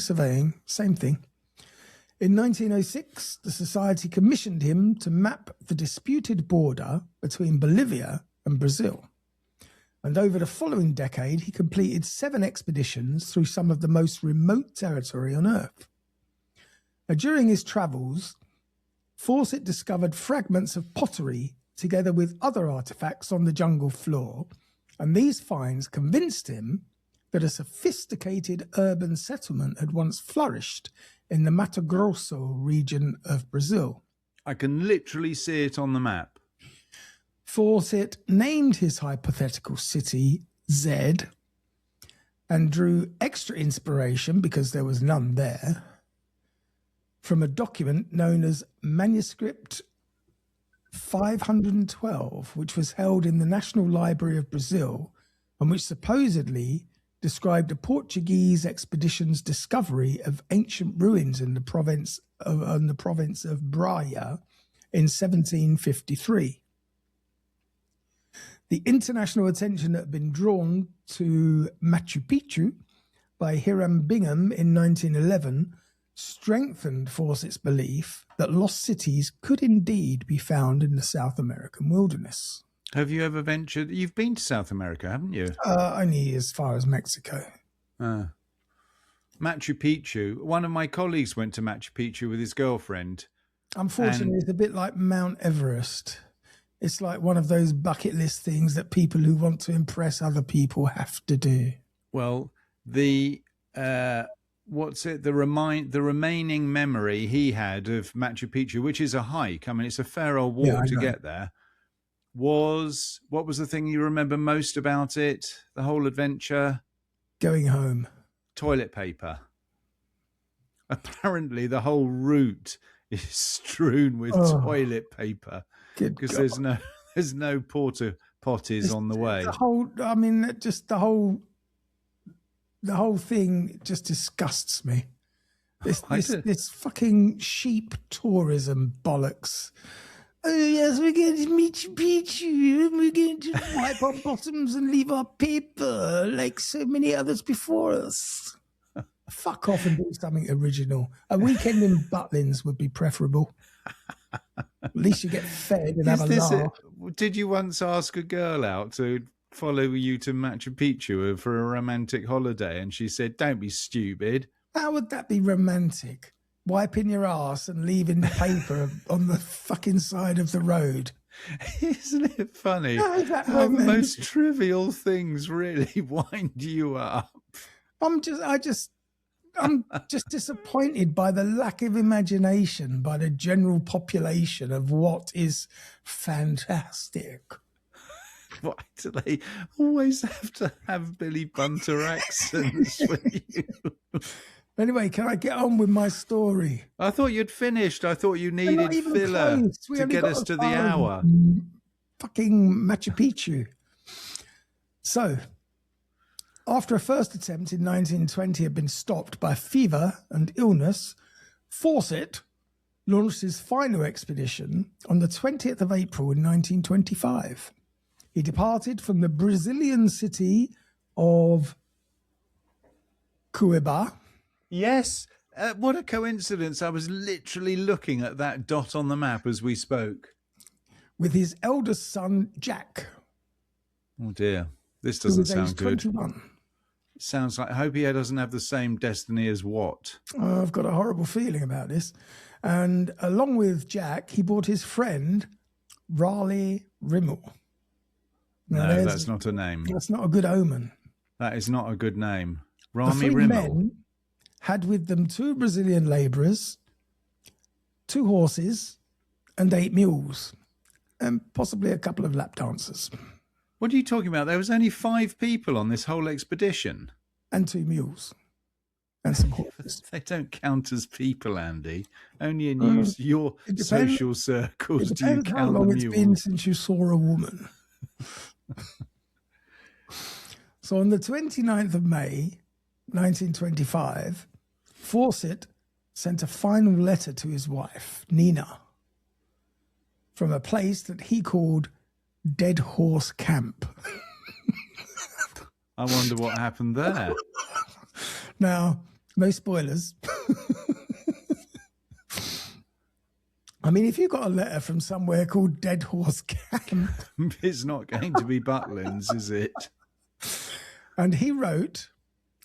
A: same thing. In 1906, the Society commissioned him to map the disputed border between Bolivia and Brazil. And over the following decade, he completed 7 expeditions through some of the most remote territory on Earth. Now, during his travels, Fawcett discovered fragments of pottery together with other artifacts on the jungle floor, and these finds convinced him that a sophisticated urban settlement had once flourished in the Mato Grosso region of Brazil.
B: I can literally see it on the map.
A: Fawcett named his hypothetical city Zed and drew extra inspiration, because there was none there, from a document known as Manuscript 512, which was held in the National Library of Brazil and which supposedly described a Portuguese expedition's discovery of ancient ruins in the province of Bahia in 1753. The international attention that had been drawn to Machu Picchu by Iram in 1911 strengthened Fawcett's belief that lost cities could indeed be found in the South American wilderness.
B: Have you ever ventured? You've been to South America, haven't you?
A: Only as far as Mexico.
B: Machu Picchu. One of my colleagues went to Machu Picchu with his girlfriend.
A: Unfortunately, it's a bit like Mount Everest. It's like one of those bucket list things that people who want to impress other people have to do.
B: Well, the remaining memory he had of Machu Picchu, which is a hike, I mean, it's a fair old walk to get there, what was the thing you remember most about it, the whole adventure?
A: Going home.
B: toilet paper. Apparently, the whole route is strewn with toilet paper because there's no porta potties on the way.
A: The whole thing just disgusts me. This fucking sheep tourism bollocks. Oh yes, we're going to Machu Picchu and we're going to wipe our bottoms and leave our paper like so many others before us. Fuck off and do something original. A weekend in Butlins would be preferable. At least you get fed and have a laugh.
B: Did you once ask a girl out to follow you to Machu Picchu for a romantic holiday and she said, "Don't be stupid"?
A: How would that be romantic? Wiping your ass and leaving paper on the fucking side of the road.
B: Isn't it funny how the most trivial things really wind you up?
A: I'm just disappointed by the lack of imagination by the general population of what is fantastic.
B: Why do they always have to have Billy Bunter accents with you?
A: Anyway, can I get on with my story?
B: I thought you'd finished. I thought you needed filler to get us to the hour.
A: Fucking Machu Picchu. So, after a first attempt in 1920 had been stopped by fever and illness, Fawcett launched his final expedition on the 20th of April in 1925. He departed from the Brazilian city of Cuiabá.
B: Yes, what a coincidence. I was literally looking at that dot on the map as we spoke.
A: With his eldest son, Jack.
B: Oh dear, this doesn't sound good.
A: 21.
B: Sounds like, I hope he doesn't have the same destiny as Watt.
A: I've got a horrible feeling about this. And along with Jack, he brought his friend, Raleigh Rimmel.
B: No, that's not a name.
A: That's not a good omen.
B: That is not a good name.
A: The three men had with them 2 Brazilian labourers, 2 horses, and 8 mules, and possibly a couple of lap dancers.
B: What are you talking about? There was only 5 people on this whole expedition.
A: And 2 mules. And some horses.
B: They don't count as people, Andy. Only in your social circles do you count the mules. It depends how long it's been
A: since you saw a woman. So on the 29th of May, 1925, Fawcett sent a final letter to his wife, Nina, from a place that he called Dead Horse Camp.
B: I wonder what happened there.
A: Now, no spoilers. I mean, if you got a letter from somewhere called Dead Horse Camp...
B: It's not going to be Butlins, is it?
A: And he wrote,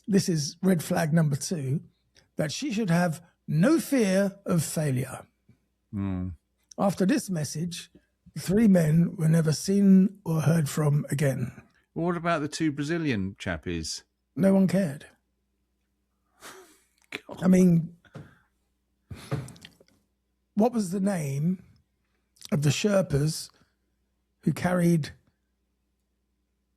A: this is red flag number 2, that she should have no fear of failure.
B: Mm.
A: After this message, the 3 men were never seen or heard from again.
B: What about the 2 Brazilian chappies?
A: No one cared.
B: God.
A: I mean, what was the name of the Sherpas who carried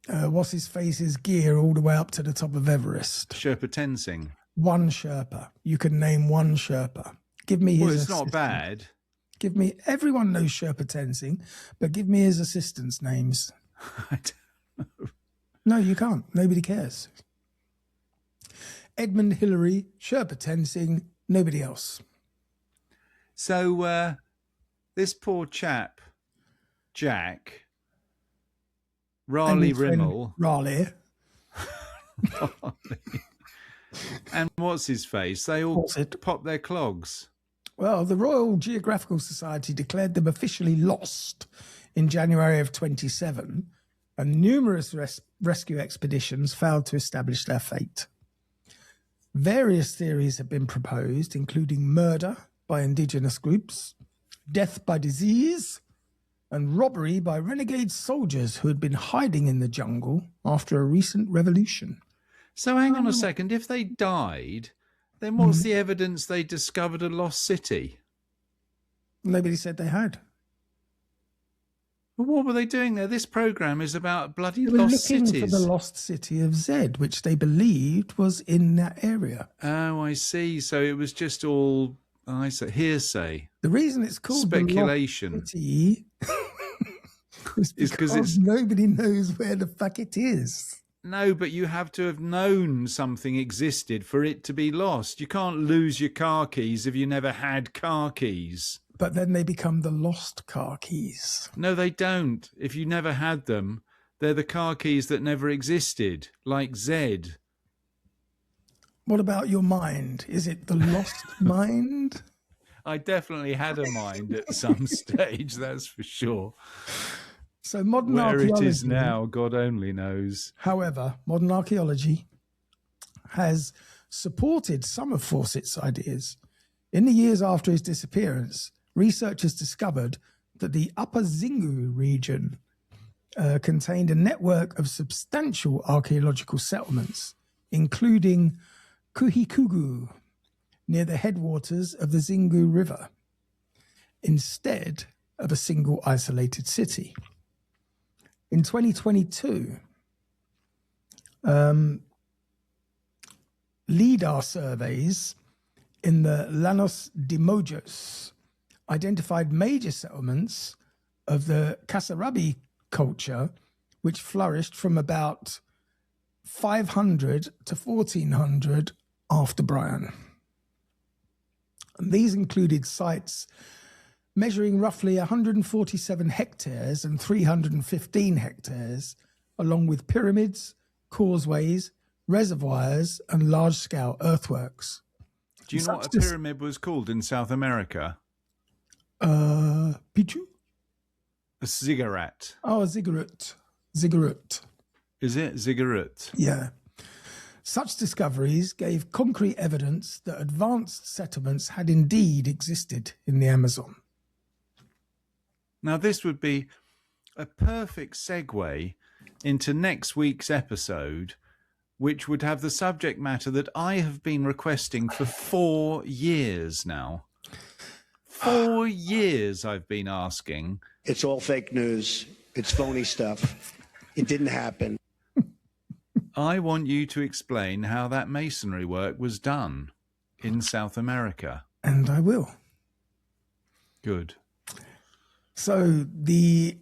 A: what's-his-face's gear all the way up to the top of Everest?
B: Sherpa Tenzing.
A: One Sherpa. You can name one Sherpa. Give me his
B: Well, it's
A: assistant.
B: not bad.
A: Give me, everyone knows Sherpa Tenzing, but give me his assistants' names.
B: I don't know.
A: No, you can't. Nobody cares. Edmund Hillary, Sherpa Tenzing, nobody else.
B: So this poor chap, Jack, Raleigh Rimmel.
A: Raleigh.
B: And what's his face? They all pop their clogs.
A: Well, the Royal Geographical Society declared them officially lost in January of 27, and numerous rescue expeditions failed to establish their fate. Various theories have been proposed, including murder by indigenous groups, death by disease, and robbery by renegade soldiers who had been hiding in the jungle after a recent revolution.
B: So hang on a second. If they died, then what's the evidence they discovered a lost city?
A: Nobody said they had.
B: Well, what were they doing there? This program is about bloody
A: They were
B: lost
A: looking
B: cities.
A: for the lost city of Zed, which they believed was in that area.
B: Oh, I see. So it was just all hearsay.
A: The reason it's called
B: speculation
A: the Lost City is because nobody knows where the fuck it is.
B: No, but you have to have known something existed for it to be lost. You can't lose your car keys if you never had car keys.
A: But then they become the lost car keys.
B: No, they don't. If you never had them, they're the car keys that never existed, like Zed.
A: What about your mind? Is it the lost mind?
B: I definitely had a mind at some stage, that's for sure.
A: So modern archaeology,
B: where it is now, God only knows.
A: However, modern archaeology has supported some of Fawcett's ideas. In the years after his disappearance, researchers discovered that the Upper Zingu region contained a network of substantial archaeological settlements, including Kuhikugu, near the headwaters of the Zingu River, instead of a single isolated city. In 2022, LIDAR surveys in the Llanos de Mojos identified major settlements of the Kasarabi culture, which flourished from about 500 to 1400 after Brian. And these included sites measuring roughly 147 hectares and 315 hectares, along with pyramids, causeways, reservoirs, and large-scale earthworks.
B: Do you know what a pyramid was called in South America?
A: Pichu?
B: A ziggurat.
A: Oh, a ziggurat. Ziggurat.
B: Is it? Ziggurat.
A: Yeah. Such discoveries gave concrete evidence that advanced settlements had indeed existed in the Amazon.
B: Now, this would be a perfect segue into next week's episode, which would have the subject matter that I have been requesting for 4 years now. 4 years I've been asking.
C: It's all fake news. It's phony stuff. It didn't happen.
B: I want you to explain how that masonry work was done in South America.
A: And I will.
B: Good.
A: So the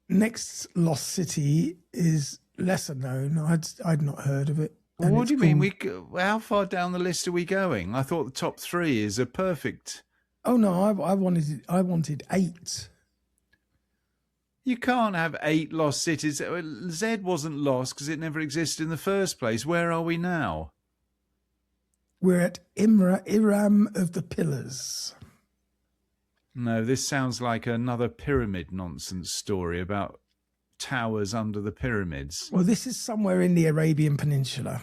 A: next lost city is lesser known. I'd not heard of it.
B: Well, what do you mean? How far down the list are we going? I thought the top 3 is a perfect.
A: Oh no, I wanted 8.
B: You can't have 8 lost cities. Zed wasn't lost because it never existed in the first place. Where are we now?
A: We're at Iram of the Pillars.
B: No, this sounds like another pyramid nonsense story about towers under the pyramids.
A: Well, this is somewhere in the Arabian Peninsula.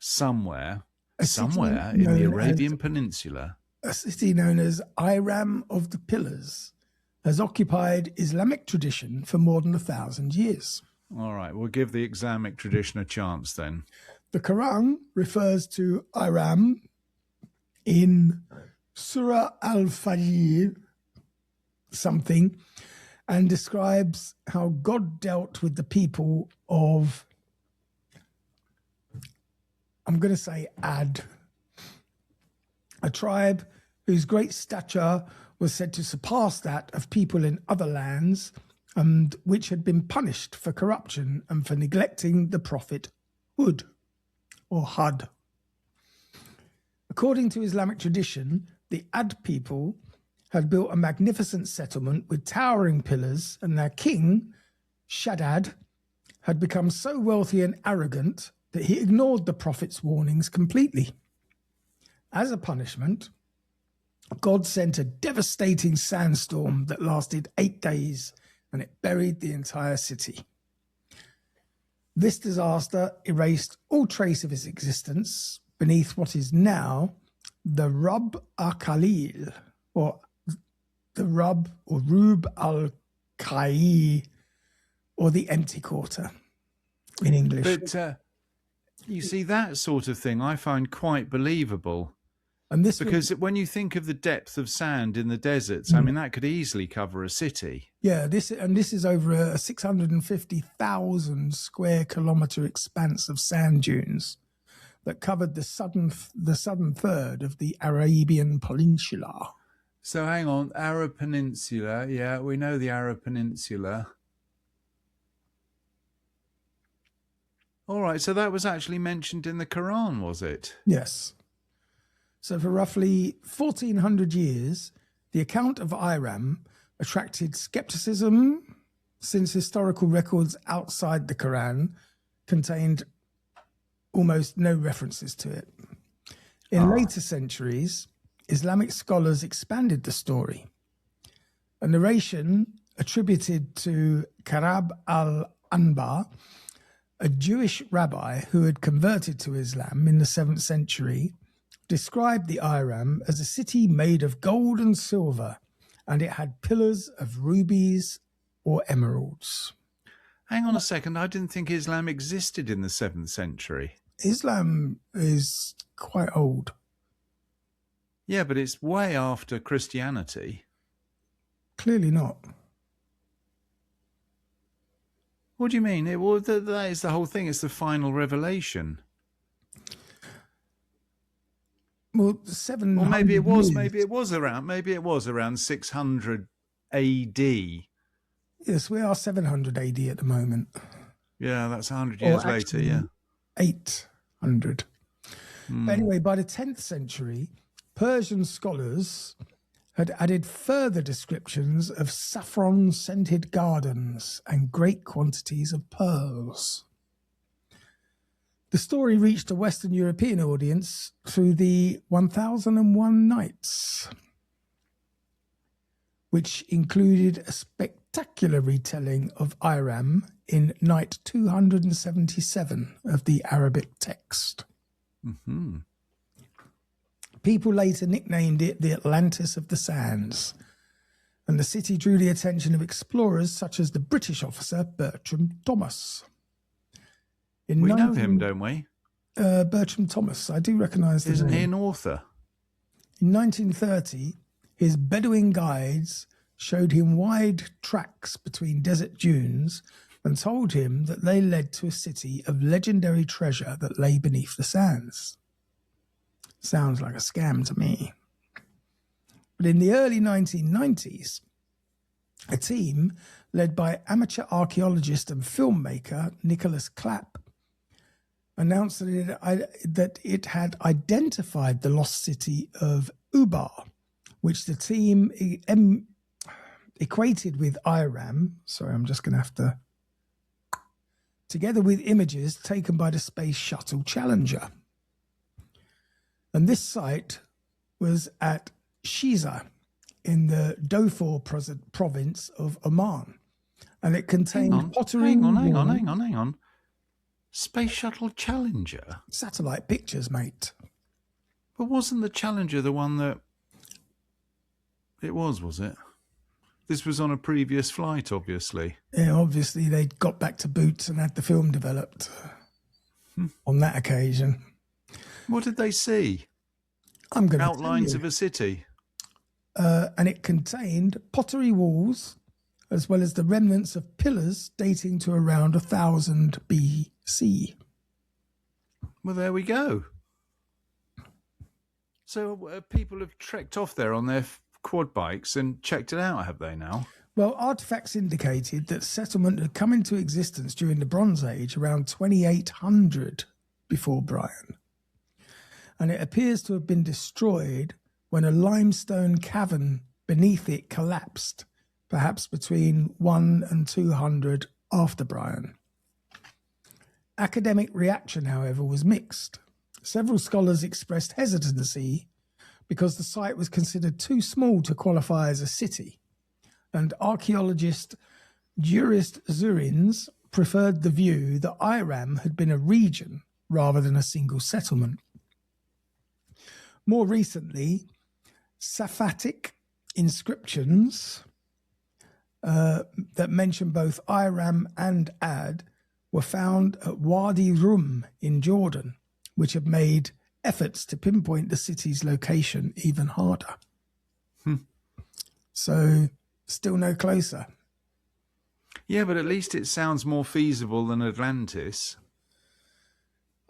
B: Somewhere in the Arabian Peninsula.
A: A city known as Iram of the Pillars has occupied Islamic tradition for more than 1,000 years.
B: All right, we'll give the Islamic tradition a chance then.
A: The Quran refers to Iram in Surah Al-Fajr something and describes how God dealt with the people of, I'm going to say Ad, a tribe whose great stature was said to surpass that of people in other lands, and which had been punished for corruption and for neglecting the prophet Hud or Hud. According to Islamic tradition, the Ad people had built a magnificent settlement with towering pillars, and their king, Shaddad, had become so wealthy and arrogant that he ignored the prophet's warnings completely. As a punishment, God sent a devastating sandstorm that lasted 8 days, and it buried the entire city. This disaster erased all trace of his existence beneath what is now the Rub al-Khalil, or the Rub or Rub al-Khai, or the empty quarter in English.
B: But you see, that sort of thing I find quite believable.
A: And this
B: because when you think of the depth of sand in the deserts, I mean, that could easily cover a city.
A: Yeah, this is over a 650,000 square kilometer expanse of sand dunes that covered the southern third of the Arabian Peninsula.
B: So hang on, Arab Peninsula. Yeah, we know the Arab Peninsula. All right, so that was actually mentioned in the Quran, was it?
A: Yes. So for roughly 1,400 years, the account of Iram attracted skepticism, since historical records outside the Quran contained almost no references to it. In later centuries, Islamic scholars expanded the story. A narration attributed to Karab al-Anbar, a Jewish rabbi who had converted to Islam in the 7th century, described the Iram as a city made of gold and silver, and it had pillars of rubies or emeralds.
B: Hang on a second, I didn't think Islam existed in the 7th century.
A: Islam is quite old.
B: Yeah, but it's way after Christianity.
A: Clearly not.
B: What do you mean? That is the whole thing. It's the final revelation.
A: Well, 700
B: Or maybe it was.
A: years.
B: Maybe it was around 600 A.D.
A: Yes, we are 700 AD at the moment.
B: Yeah, that's 100 years later. Yeah,
A: 800. But anyway, by the 10th century, Persian scholars had added further descriptions of saffron-scented gardens and great quantities of pearls. The story reached a Western European audience through the 1001 Nights, which included a spectacular retelling of Iram in Night 277 of the Arabic text.
B: Mm-hmm.
A: People later nicknamed it the Atlantis of the Sands, and the city drew the attention of explorers such as the British officer Bertram Thomas.
B: We know him, don't we?
A: Bertram Thomas, I do recognise the
B: Isn't
A: name.
B: he an author?
A: In 1930, his Bedouin guides showed him wide tracks between desert dunes and told him that they led to a city of legendary treasure that lay beneath the sands. Sounds like a scam to me. But in the early 1990s, a team led by amateur archaeologist and filmmaker Nicholas Clapp announced that it had identified the lost city of Ubar, which the team equated with Iram. Sorry, I'm just going to have to... Together with images taken by the Space Shuttle Challenger. And this site was at Shiza in the Dhofar province of Oman. And it contained pottery...
B: Hang on. Space Shuttle Challenger?
A: Satellite pictures, mate.
B: But wasn't the Challenger the one that... It was it? This was on a previous flight, obviously.
A: Yeah, obviously they got back to boots and had the film developed on that occasion.
B: What did they see?
A: I'm going to
B: outlines of a city.
A: And it contained pottery walls, as well as the remnants of pillars dating to around 1000 BC.
B: Well, there we go. So people have trekked off there on their quad bikes and checked it out, have they now?
A: Well, artifacts indicated that settlement had come into existence during the Bronze Age around 2800 before Brian. And it appears to have been destroyed when a limestone cavern beneath it collapsed, perhaps between 1 and 200 after Brian. Academic reaction, however, was mixed. Several scholars expressed hesitancy because the site was considered too small to qualify as a city, and archaeologist Jurist Zurins preferred the view that Iram had been a region rather than a single settlement. More recently, Safatic inscriptions that mention both Iram and Ad were found at Wadi Rum in Jordan, which had made efforts to pinpoint the city's location even harder. So, still no closer.
B: Yeah, but at least it sounds more feasible than Atlantis.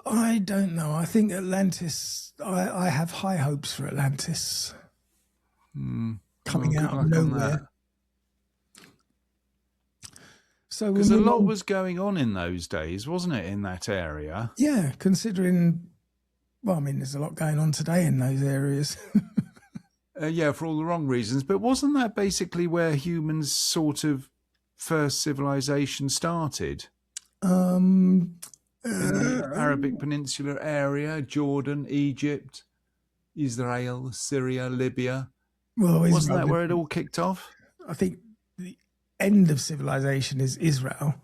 A: I don't know. I think Atlantis, I have high hopes for Atlantis. Coming out of nowhere. So
B: because a lot was going on in those days, wasn't it, in that area?
A: Yeah, considering, well, I mean, there's a lot going on today in those areas.
B: Yeah, for all the wrong reasons. But wasn't that basically where humans' sort of first civilization started? In the Arabic Peninsula area, Jordan, Egypt, Israel, Syria, Libya.
A: Well,
B: wasn't that where it all kicked off?
A: I think the end of civilization is Israel.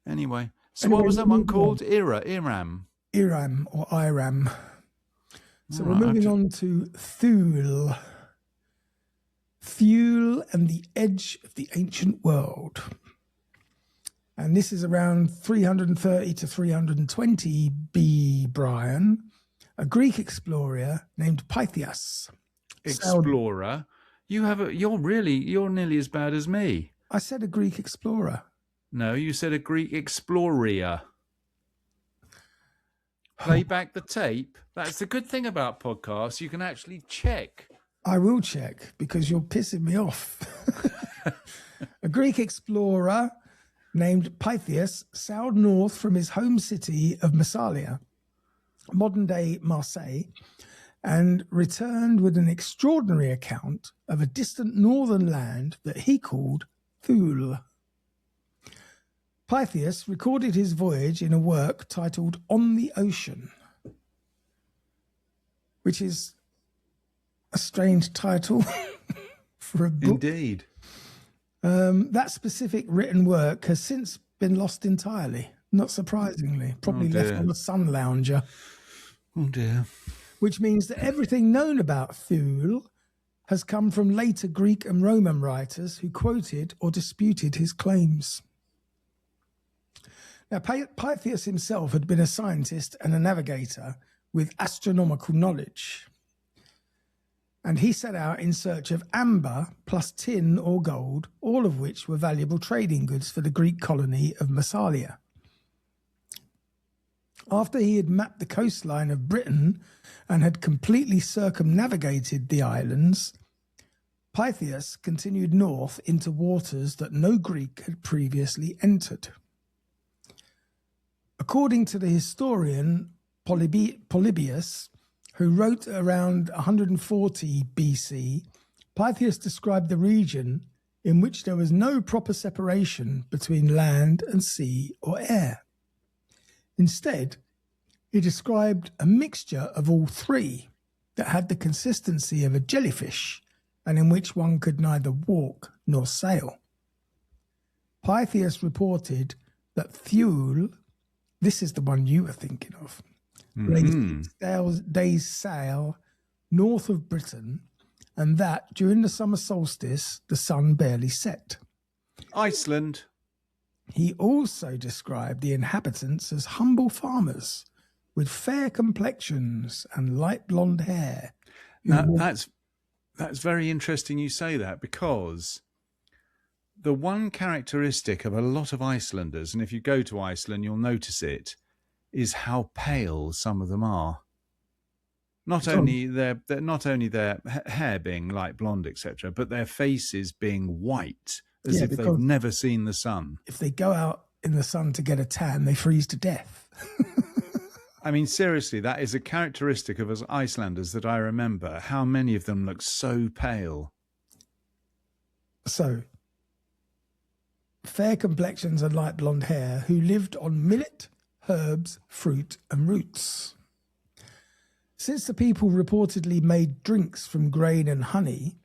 B: Anyway, so what was that one called? Iram.
A: Iram or Iram. So we're moving on to Thule. Thule and the Edge of the Ancient World. And this is around 330 to 320 B. Brian, a Greek explorer named Pythias.
B: Explorer? You're nearly as bad as me.
A: I said a Greek explorer.
B: No, you said a Greek explorer. Play back the tape. That's the good thing about podcasts. You can actually check.
A: I will check because you're pissing me off. A Greek explorer named Pythias sailed north from his home city of Massalia, modern-day Marseille, and returned with an extraordinary account of a distant northern land that he called Thule. Pythias recorded his voyage in a work titled On the Ocean, which is a strange title for a book.
B: Indeed.
A: That specific written work has since been lost entirely, not surprisingly, probably left on a sun lounger.
B: Oh dear.
A: Which means that everything known about Thule has come from later Greek and Roman writers who quoted or disputed his claims. Now, Pythias himself had been a scientist and a navigator with astronomical knowledge. And he set out in search of amber plus tin or gold, all of which were valuable trading goods for the Greek colony of Massalia. After he had mapped the coastline of Britain and had completely circumnavigated the islands, Pythias continued north into waters that no Greek had previously entered. According to the historian Polybius, who wrote around 140 BC, Pythias described the region in which there was no proper separation between land and sea or air. Instead, he described a mixture of all three that had the consistency of a jellyfish and in which one could neither walk nor sail. Pythias reported that Thule, this is the one you were thinking of, days sail north of Britain, and that during the summer solstice the sun barely set.
B: Iceland.
A: He also described the inhabitants as humble farmers with fair complexions and light blonde hair.
B: Now, that's very interesting you say that, because the one characteristic of a lot of Icelanders, and if you go to Iceland you'll notice it, is how pale some of them are. Not only their hair being light blonde, etc., but their faces being white, as if they've never seen the sun.
A: If they go out in the sun to get a tan, they freeze to death.
B: I mean, seriously, that is a characteristic of us Icelanders that I remember. How many of them look so pale?
A: So, fair complexions and light blonde hair who lived on millet, herbs, fruit, and roots. Since the people reportedly made drinks from grain and honey,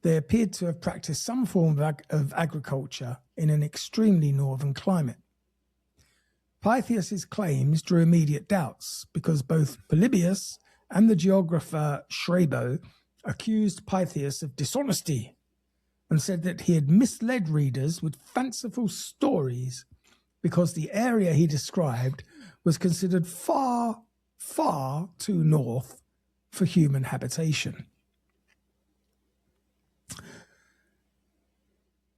A: they appeared to have practiced some form of agriculture in an extremely northern climate. Pythias's claims drew immediate doubts because both Polybius and the geographer Strabo accused Pythias of dishonesty and said that he had misled readers with fanciful stories because the area he described was considered far, far too north for human habitation.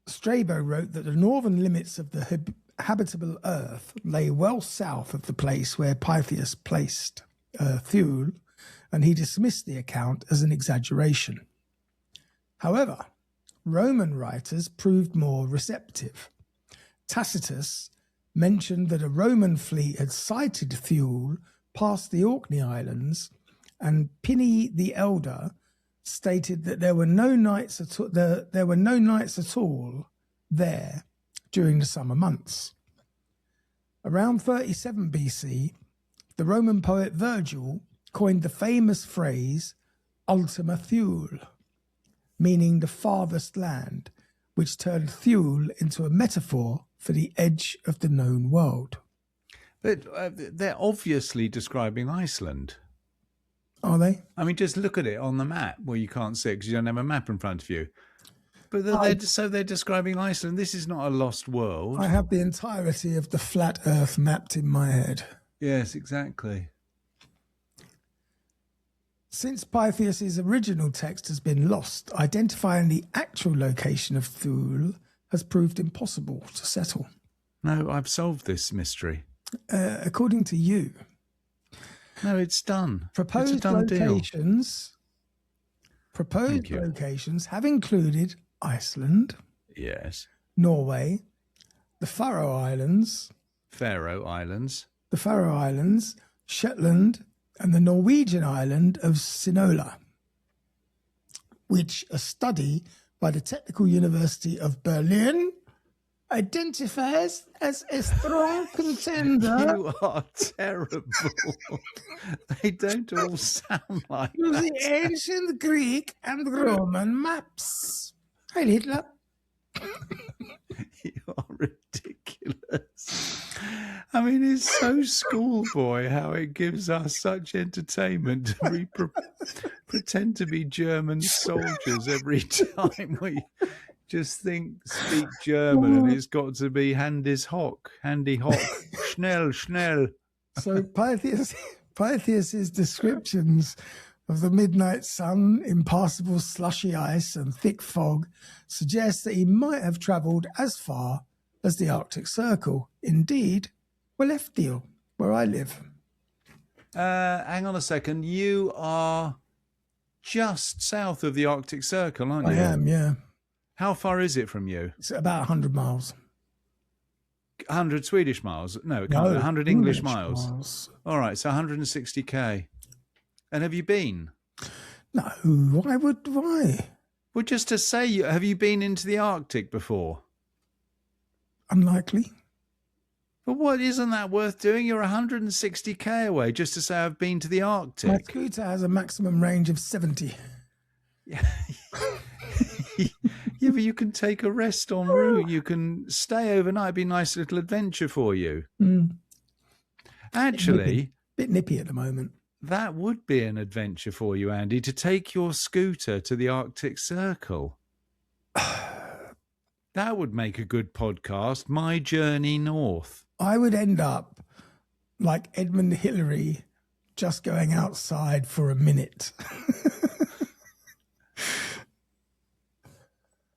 A: Strabo wrote that the northern limits of the habitable earth lay well south of the place where Pytheas placed Thule, and he dismissed the account as an exaggeration. However, Roman writers proved more receptive. Tacitus mentioned that a Roman fleet had sighted Thule past the Orkney Islands, and Pliny the Elder stated that there were no nights at all there during the summer months. Around 37 BC, the Roman poet Virgil coined the famous phrase Ultima Thule, meaning the farthest land, which turned Thule into a metaphor for the edge of the known world.
B: But they're obviously describing Iceland.
A: Are they?
B: I mean, just look at it on the map. Well, you can't see it because you don't have a map in front of you. But they're describing Iceland. This is not a lost world.
A: I have the entirety of the flat Earth mapped in my head.
B: Yes, exactly.
A: Since Pytheas' original text has been lost, identifying the actual location of Thule has proved impossible to settle.
B: No, I've solved this mystery.
A: According to you.
B: No, it's done.
A: Proposed
B: it's a done
A: locations have included Iceland,
B: yes,
A: Norway, the Faroe Islands, Shetland, and the Norwegian island of Sinola, which a study by the Technical University of Berlin identifies as a strong contender.
B: You are terrible. They don't all sound like
A: to
B: that.
A: The ancient Greek and Roman maps. Hi, Hitler.
B: You are ridiculous. I mean, it's so schoolboy how it gives us such entertainment to pretend to be German soldiers every time we just speak German, and it's got to be handy hock, schnell.
A: So Pytheas' descriptions of the midnight sun, impassable slushy ice and thick fog suggest that he might have travelled as far as the Arctic Circle. Indeed, Wellefteå, where I live.
B: Hang on a second. You are just south of the Arctic Circle, aren't you?
A: I am, yeah.
B: How far is it from you?
A: It's about 100 miles.
B: 100 Swedish miles? No, it can't be. 100 English miles. All right, so 160k. And have you been?
A: No, why?
B: Well, just to say, have you been into the Arctic before?
A: Unlikely.
B: But what, isn't that worth doing? You're 160k away just to say I've been to the Arctic.
A: My scooter has a maximum range of 70.
B: Yeah. Yeah, but you can take a rest en route. You can stay overnight. It'd be a nice little adventure for you.
A: Mm.
B: Actually,
A: bit nippy at the moment.
B: That would be an adventure for you, Andy, to take your scooter to the Arctic Circle. That would make a good podcast, My Journey North.
A: I would end up like Edmund Hillary, just going outside for a minute.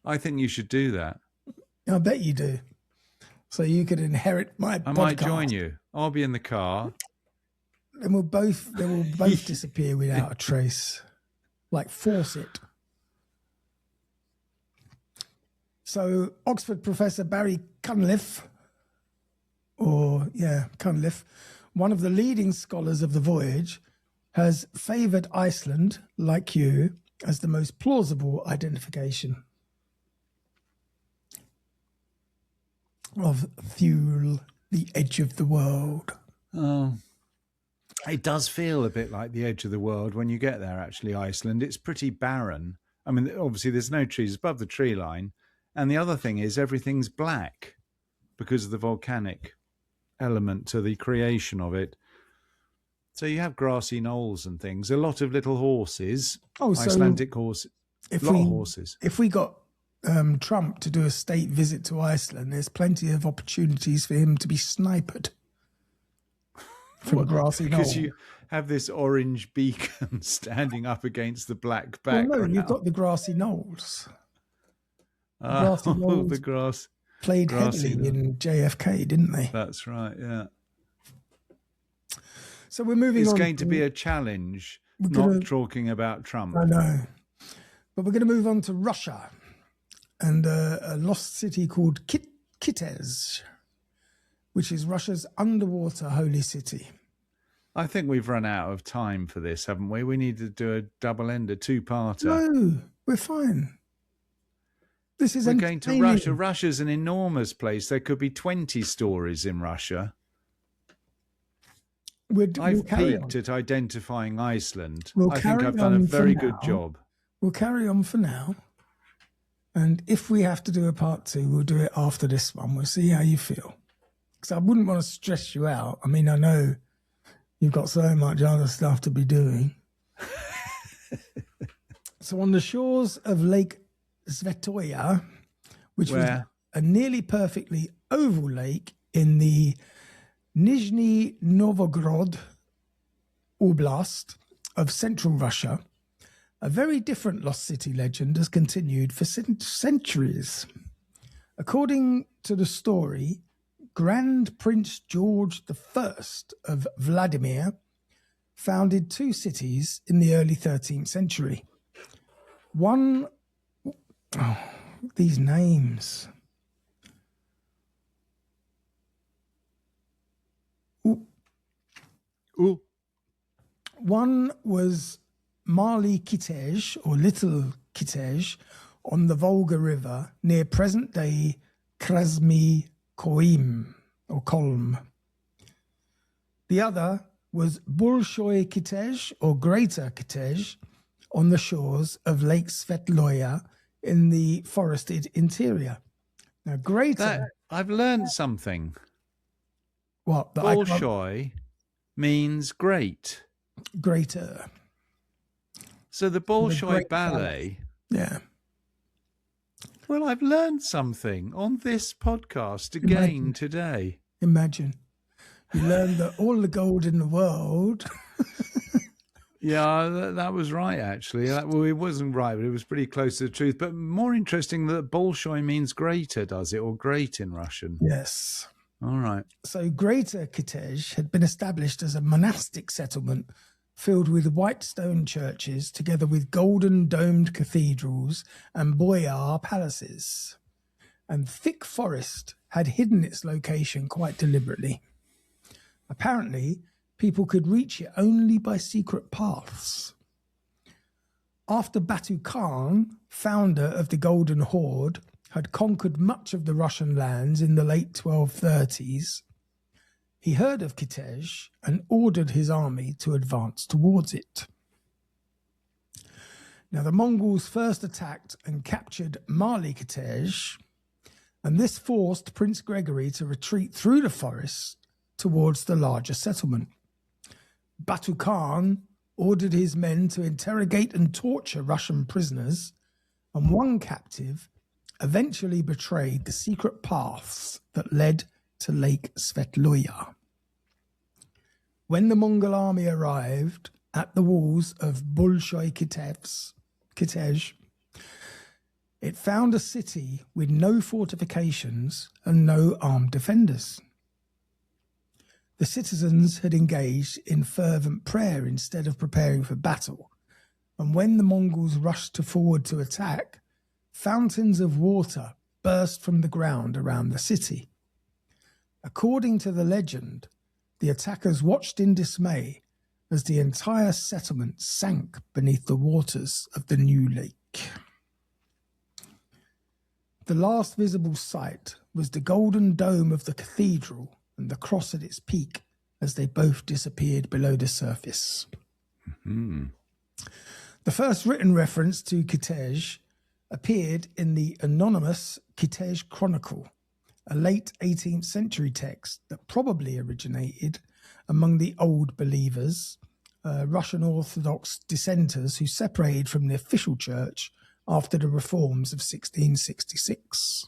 B: I think you should do that.
A: I bet you do. So you could inherit my podcast.
B: I might join you. I'll be in the car.
A: And they will both disappear without a trace. Like force it. So Oxford professor Barry Cunliffe, one of the leading scholars of the voyage, has favoured Iceland, like you, as the most plausible identification of Thule, the edge of the world.
B: Oh, it does feel a bit like the edge of the world when you get there, actually, Iceland. It's pretty barren. I mean, obviously there's no trees above the tree line. And the other thing is everything's black because of the volcanic element to the creation of it. So you have grassy knolls and things, a lot of little horses, Icelandic horses, a lot of horses.
A: If we got Trump to do a state visit to Iceland, there's plenty of opportunities for him to be sniped. from grassy knoll.
B: Because you have this orange beacon standing up against the black background.
A: Well, no, you've got the grassy knolls.
B: The grass
A: played heavily in JFK, didn't they?
B: That's right, yeah.
A: So we're moving on.
B: It's going to be a challenge, not talking about Trump.
A: I know. But we're going to move on to Russia and a lost city called Kitezh, which is Russia's underwater holy city.
B: I think we've run out of time for this, haven't we? We need to do a double-ender, two-parter.
A: No, we're fine. This is
B: We're going to Russia. Russia's an enormous place. There could be 20 stories in Russia. I've peaked at identifying Iceland. I think I've done a very good job.
A: We'll carry on for now. And if we have to do a part 2, we'll do it after this one. We'll see how you feel. Because I wouldn't want to stress you out. I mean, I know you've got so much other stuff to be doing. So on the shores of Lake Svetoya, which was a nearly perfectly oval lake in the Nizhny Novgorod Oblast of central Russia, a very different lost city legend has continued for centuries. According to the story, Grand Prince George I of Vladimir founded 2 cities in the early 13th century. These names.
B: Ooh.
A: One was Mali Kitezh, or Little Kitezh, on the Volga River near present-day Krasny Koim, or Kolm. The other was Bolshoy Kitezh, or Greater Kitezh, on the shores of Lake Svetloya in the forested interior. Now, Greater...
B: I've learned something.
A: What?
B: Bolshoy means great.
A: Greater.
B: So the Bolshoi Ballet.
A: Yeah.
B: Well, I've learned something on this podcast again today.
A: Imagine. You learned that all the gold in the world.
B: Yeah, that was right, actually. Well, it wasn't right, but it was pretty close to the truth. But more interesting that Bolshoi means greater, does it? Or great in Russian?
A: Yes.
B: All right.
A: So Greater Kitezh had been established as a monastic settlement filled with white stone churches together with golden domed cathedrals and boyar palaces. And thick forest had hidden its location quite deliberately. Apparently, people could reach it only by secret paths. After Batu Khan, founder of the Golden Horde, had conquered much of the Russian lands in the late 1230s, he heard of Kitezh and ordered his army to advance towards it. Now, the Mongols first attacked and captured Mali Kitezh, and this forced Prince Gregory to retreat through the forest towards the larger settlement. Batu Khan ordered his men to interrogate and torture Russian prisoners, and one captive eventually betrayed the secret paths that led to Lake Svetloya. When the Mongol army arrived at the walls of Bolshoi Kitezh, it found a city with no fortifications and no armed defenders. The citizens had engaged in fervent prayer instead of preparing for battle, and when the Mongols rushed forward to attack, fountains of water burst from the ground around the city. According to the legend, the attackers watched in dismay as the entire settlement sank beneath the waters of the new lake. The last visible sight was the golden dome of the cathedral and the cross at its peak as they both disappeared below the surface.
B: Mm-hmm.
A: The first written reference to Kitezh appeared in the anonymous Kitezh Chronicle, a late 18th century text that probably originated among the Old Believers, Russian Orthodox dissenters who separated from the official church after the reforms of 1666.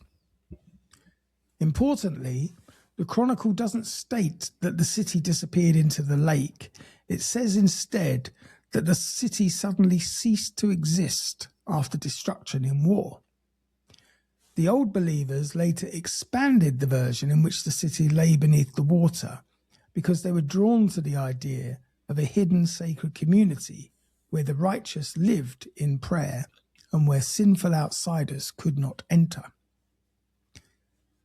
A: Importantly, the chronicle doesn't state that the city disappeared into the lake. It says instead that the city suddenly ceased to exist after destruction in war. The Old Believers later expanded the version in which the city lay beneath the water because they were drawn to the idea of a hidden sacred community where the righteous lived in prayer and where sinful outsiders could not enter.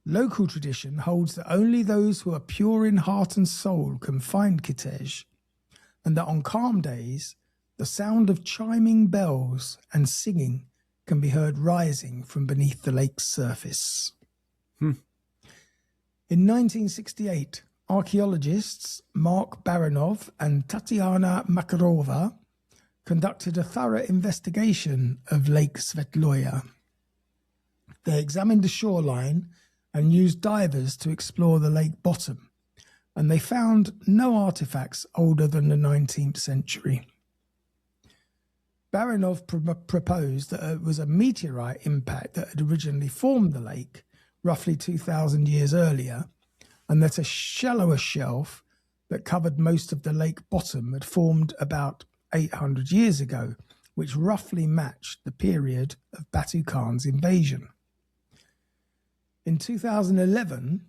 A: Local tradition holds that only those who are pure in heart and soul can find Kitej, and that on calm days, the sound of chiming bells and singing can be heard rising from beneath the lake's surface. In 1968, archaeologists Mark Baranov and Tatiana Makarova conducted a thorough investigation of Lake Svetloya. They examined the shoreline and used divers to explore the lake bottom, and they found no artifacts older than the 19th century. Baranov proposed that it was a meteorite impact that had originally formed the lake roughly 2,000 years earlier, and that a shallower shelf that covered most of the lake bottom had formed about 800 years ago, which roughly matched the period of Batu Khan's invasion. In 2011,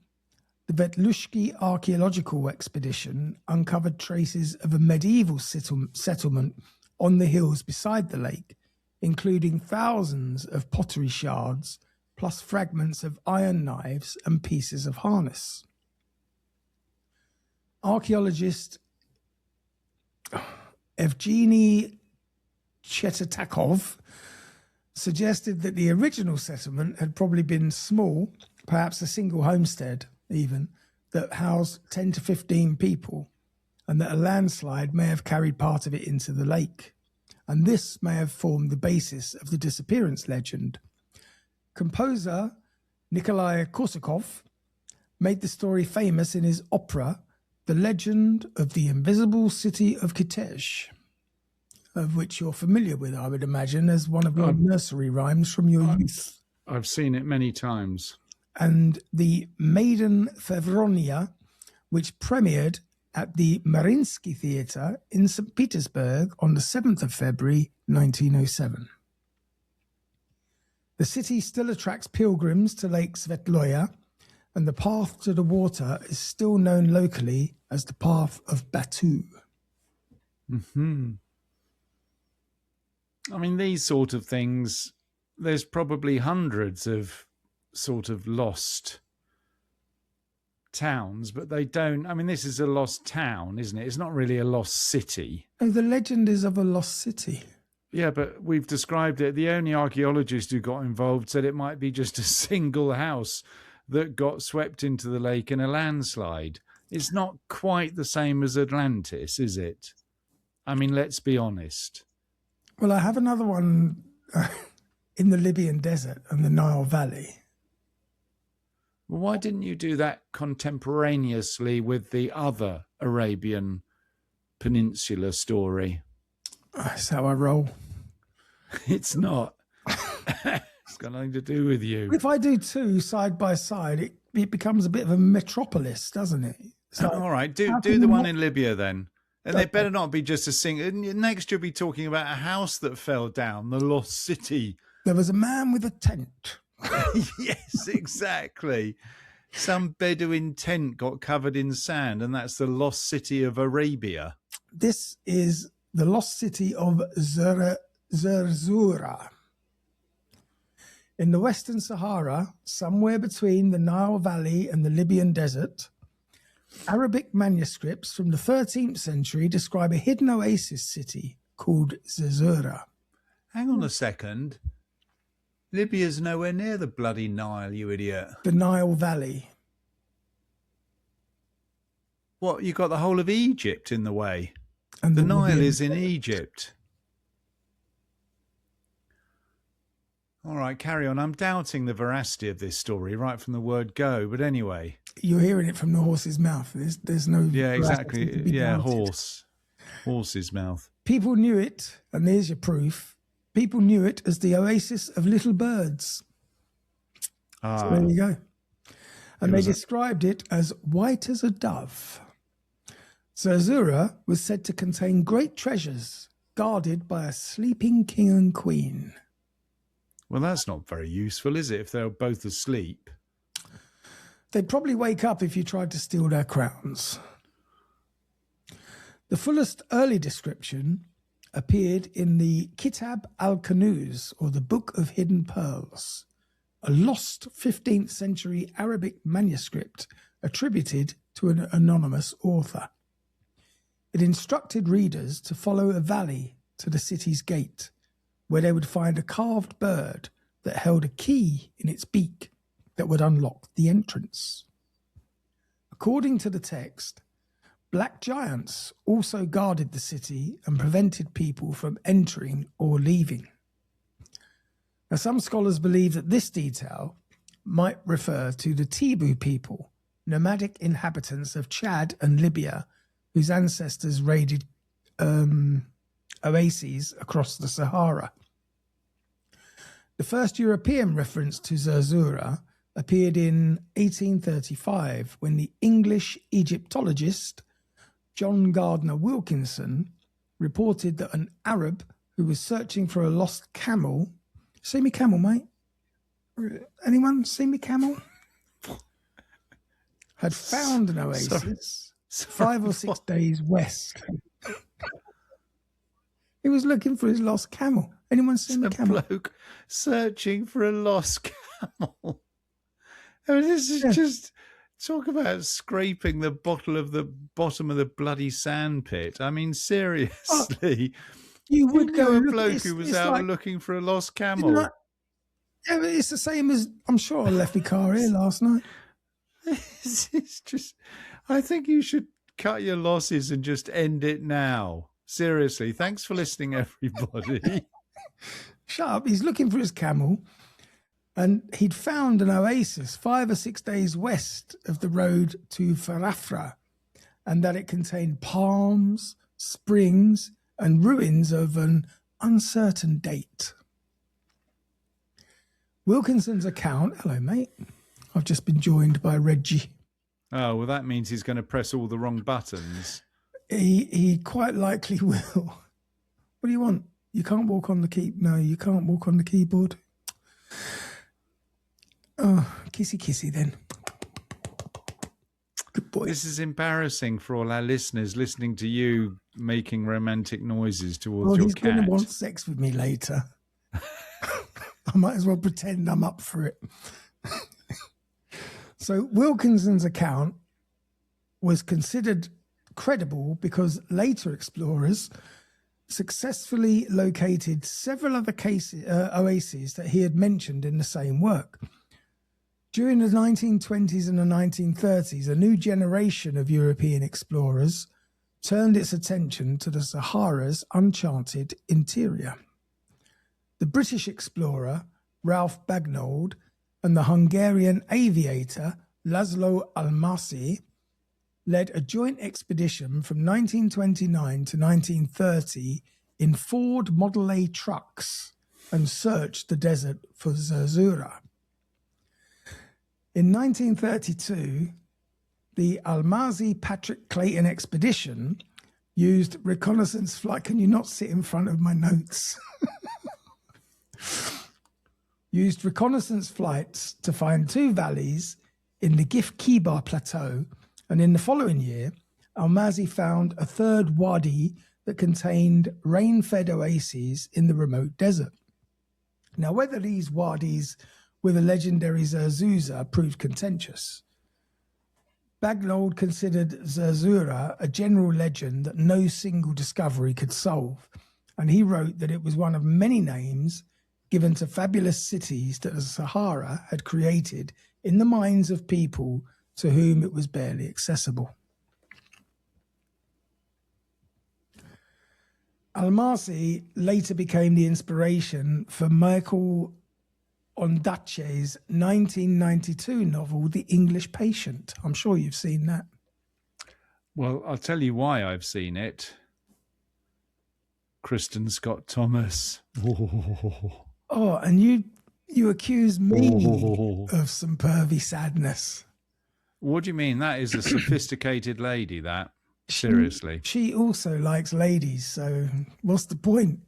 A: the Vetlushki archaeological expedition uncovered traces of a medieval settlement on the hills beside the lake, including thousands of pottery shards, plus fragments of iron knives and pieces of harness. Archaeologist Evgeny Chetatakov suggested that the original settlement had probably been small, perhaps a single homestead even, that housed 10 to 15 people, and that a landslide may have carried part of it into the lake. And this may have formed the basis of the disappearance legend. Composer Nikolai Korsakov made the story famous in his opera, The Legend of the Invisible City of Kitej, of which you're familiar with, I would imagine, as one of your nursery rhymes from your youth.
B: I've seen it many times.
A: And the Maiden Fevronia, which premiered at the Mariinsky Theatre in St. Petersburg on the 7th of February, 1907. The city still attracts pilgrims to Lake Svetloya, and the path to the water is still known locally as the Path of Batu.
B: Mm-hmm. I mean, these sort of things, there's probably hundreds of sort of lost towns, but they don't. I mean, this is a lost town, isn't it? It's not really a lost city.
A: Oh, the legend is of a lost city.
B: Yeah, but we've described it. The only archaeologist who got involved said it might be just a single house that got swept into the lake in a landslide. It's not quite the same as Atlantis, is it? I mean, let's be honest.
A: Well, I have another one in the Libyan desert and the Nile Valley.
B: Well, why didn't you do that contemporaneously with the other Arabian Peninsula story?
A: That's how I roll.
B: It's not. It's got nothing to do with you.
A: If I do two side by side, it becomes a bit of a metropolis, doesn't it?
B: So, all right, do the one in Libya then. And they better not be just a single. Next, you'll be talking about a house that fell down, the lost city.
A: There was a man with a tent.
B: Yes, exactly. Some Bedouin tent got covered in sand, and that's the lost city of Arabia.
A: This is the lost city of Zerzura. In the Western Sahara, somewhere between the Nile Valley and the Libyan desert, Arabic manuscripts from the 13th century describe a hidden oasis city called Zerzura.
B: Hang on a second. Libya's nowhere near the bloody Nile, you idiot.
A: The Nile Valley.
B: What, you got the whole of Egypt in the way?
A: And
B: the Nile is in Egypt. All right, carry on. I'm doubting the veracity of this story right from the word go, but anyway.
A: You're hearing it from the horse's mouth. There's no...
B: Yeah, exactly. Yeah, horse's mouth.
A: People knew it, and there's your proof. People knew it as the oasis of little birds. So there you go. and they described it as white as a dove. Zerzura was said to contain great treasures guarded by a sleeping king and queen.
B: Well, that's not very useful, is it, if they're both asleep?
A: They'd probably wake up if you tried to steal their crowns. The fullest early description appeared in the Kitab al-Kanuz, or the Book of Hidden Pearls, a lost 15th century Arabic manuscript attributed to an anonymous author. It instructed readers to follow a valley to the city's gate, where they would find a carved bird that held a key in its beak that would unlock the entrance. According to the text, black giants also guarded the city and prevented people from entering or leaving. Now, some scholars believe that this detail might refer to the Tibu people, nomadic inhabitants of Chad and Libya, whose ancestors raided oases across the Sahara. The first European reference to Zerzura appeared in 1835 when the English Egyptologist John Gardner Wilkinson reported that an Arab who was searching for a lost camel... See me camel, mate? Anyone see me camel? Had found an oasis 5 or 6 days west. He was looking for his lost camel. Anyone seen the camel?
B: Bloke searching for a lost camel. I mean, this is just talk about scraping the bottom of the bloody sandpit. I mean, seriously,
A: you would go
B: a bloke who was out looking for a lost camel.
A: Yeah, but it's the same as I'm sure I left my car here last night.
B: It's just, I think you should cut your losses and just end it now. Seriously, thanks for listening, everybody.
A: Shut up. He's looking for his camel, and he'd found an oasis 5 or 6 days west of the road to Farafra, and that it contained palms, springs, and ruins of an uncertain date. Wilkinson's account, hello, mate. I've just been joined by Reggie.
B: Oh, well, that means he's going to press all the wrong buttons.
A: He quite likely will. What do you want? You can't walk on the keyboard. No, you can't walk on the keyboard. Oh, kissy kissy then. Good boy.
B: This is embarrassing for all our listeners listening to you making romantic noises towards your cat.
A: He's going to want sex with me later. I might as well pretend I'm up for it. So Wilkinson's account was considered credible because later explorers successfully located several other oases that he had mentioned in the same work. During the 1920s and the 1930s, a new generation of European explorers turned its attention to the Sahara's uncharted interior. The British explorer Ralph Bagnold and the Hungarian aviator Laszlo Almasi led a joint expedition from 1929 to 1930 in Ford Model A trucks and searched the desert for Zerzura. In 1932, the Almasi Patrick Clayton expedition used reconnaissance flight. Can you not sit in front of my notes? Used reconnaissance flights to find 2 valleys in the Gif Kibar Plateau, and in the following year, Almasi found a 3rd wadi that contained rain-fed oases in the remote desert. Now, whether these wadis were the legendary Zerzura proved contentious. Bagnold considered Zerzura a general legend that no single discovery could solve, and he wrote that it was one of many names given to fabulous cities that the Sahara had created in the minds of people to whom it was barely accessible. Almasi later became the inspiration for Michael Ondaatje's 1992 novel, The English Patient. I'm sure you've seen that.
B: Well, I'll tell you why I've seen it. Kristen Scott Thomas.
A: Oh, and you accuse me of some pervy sadness.
B: What do you mean? That is a sophisticated lady, that. Seriously.
A: She also likes ladies, so what's the point?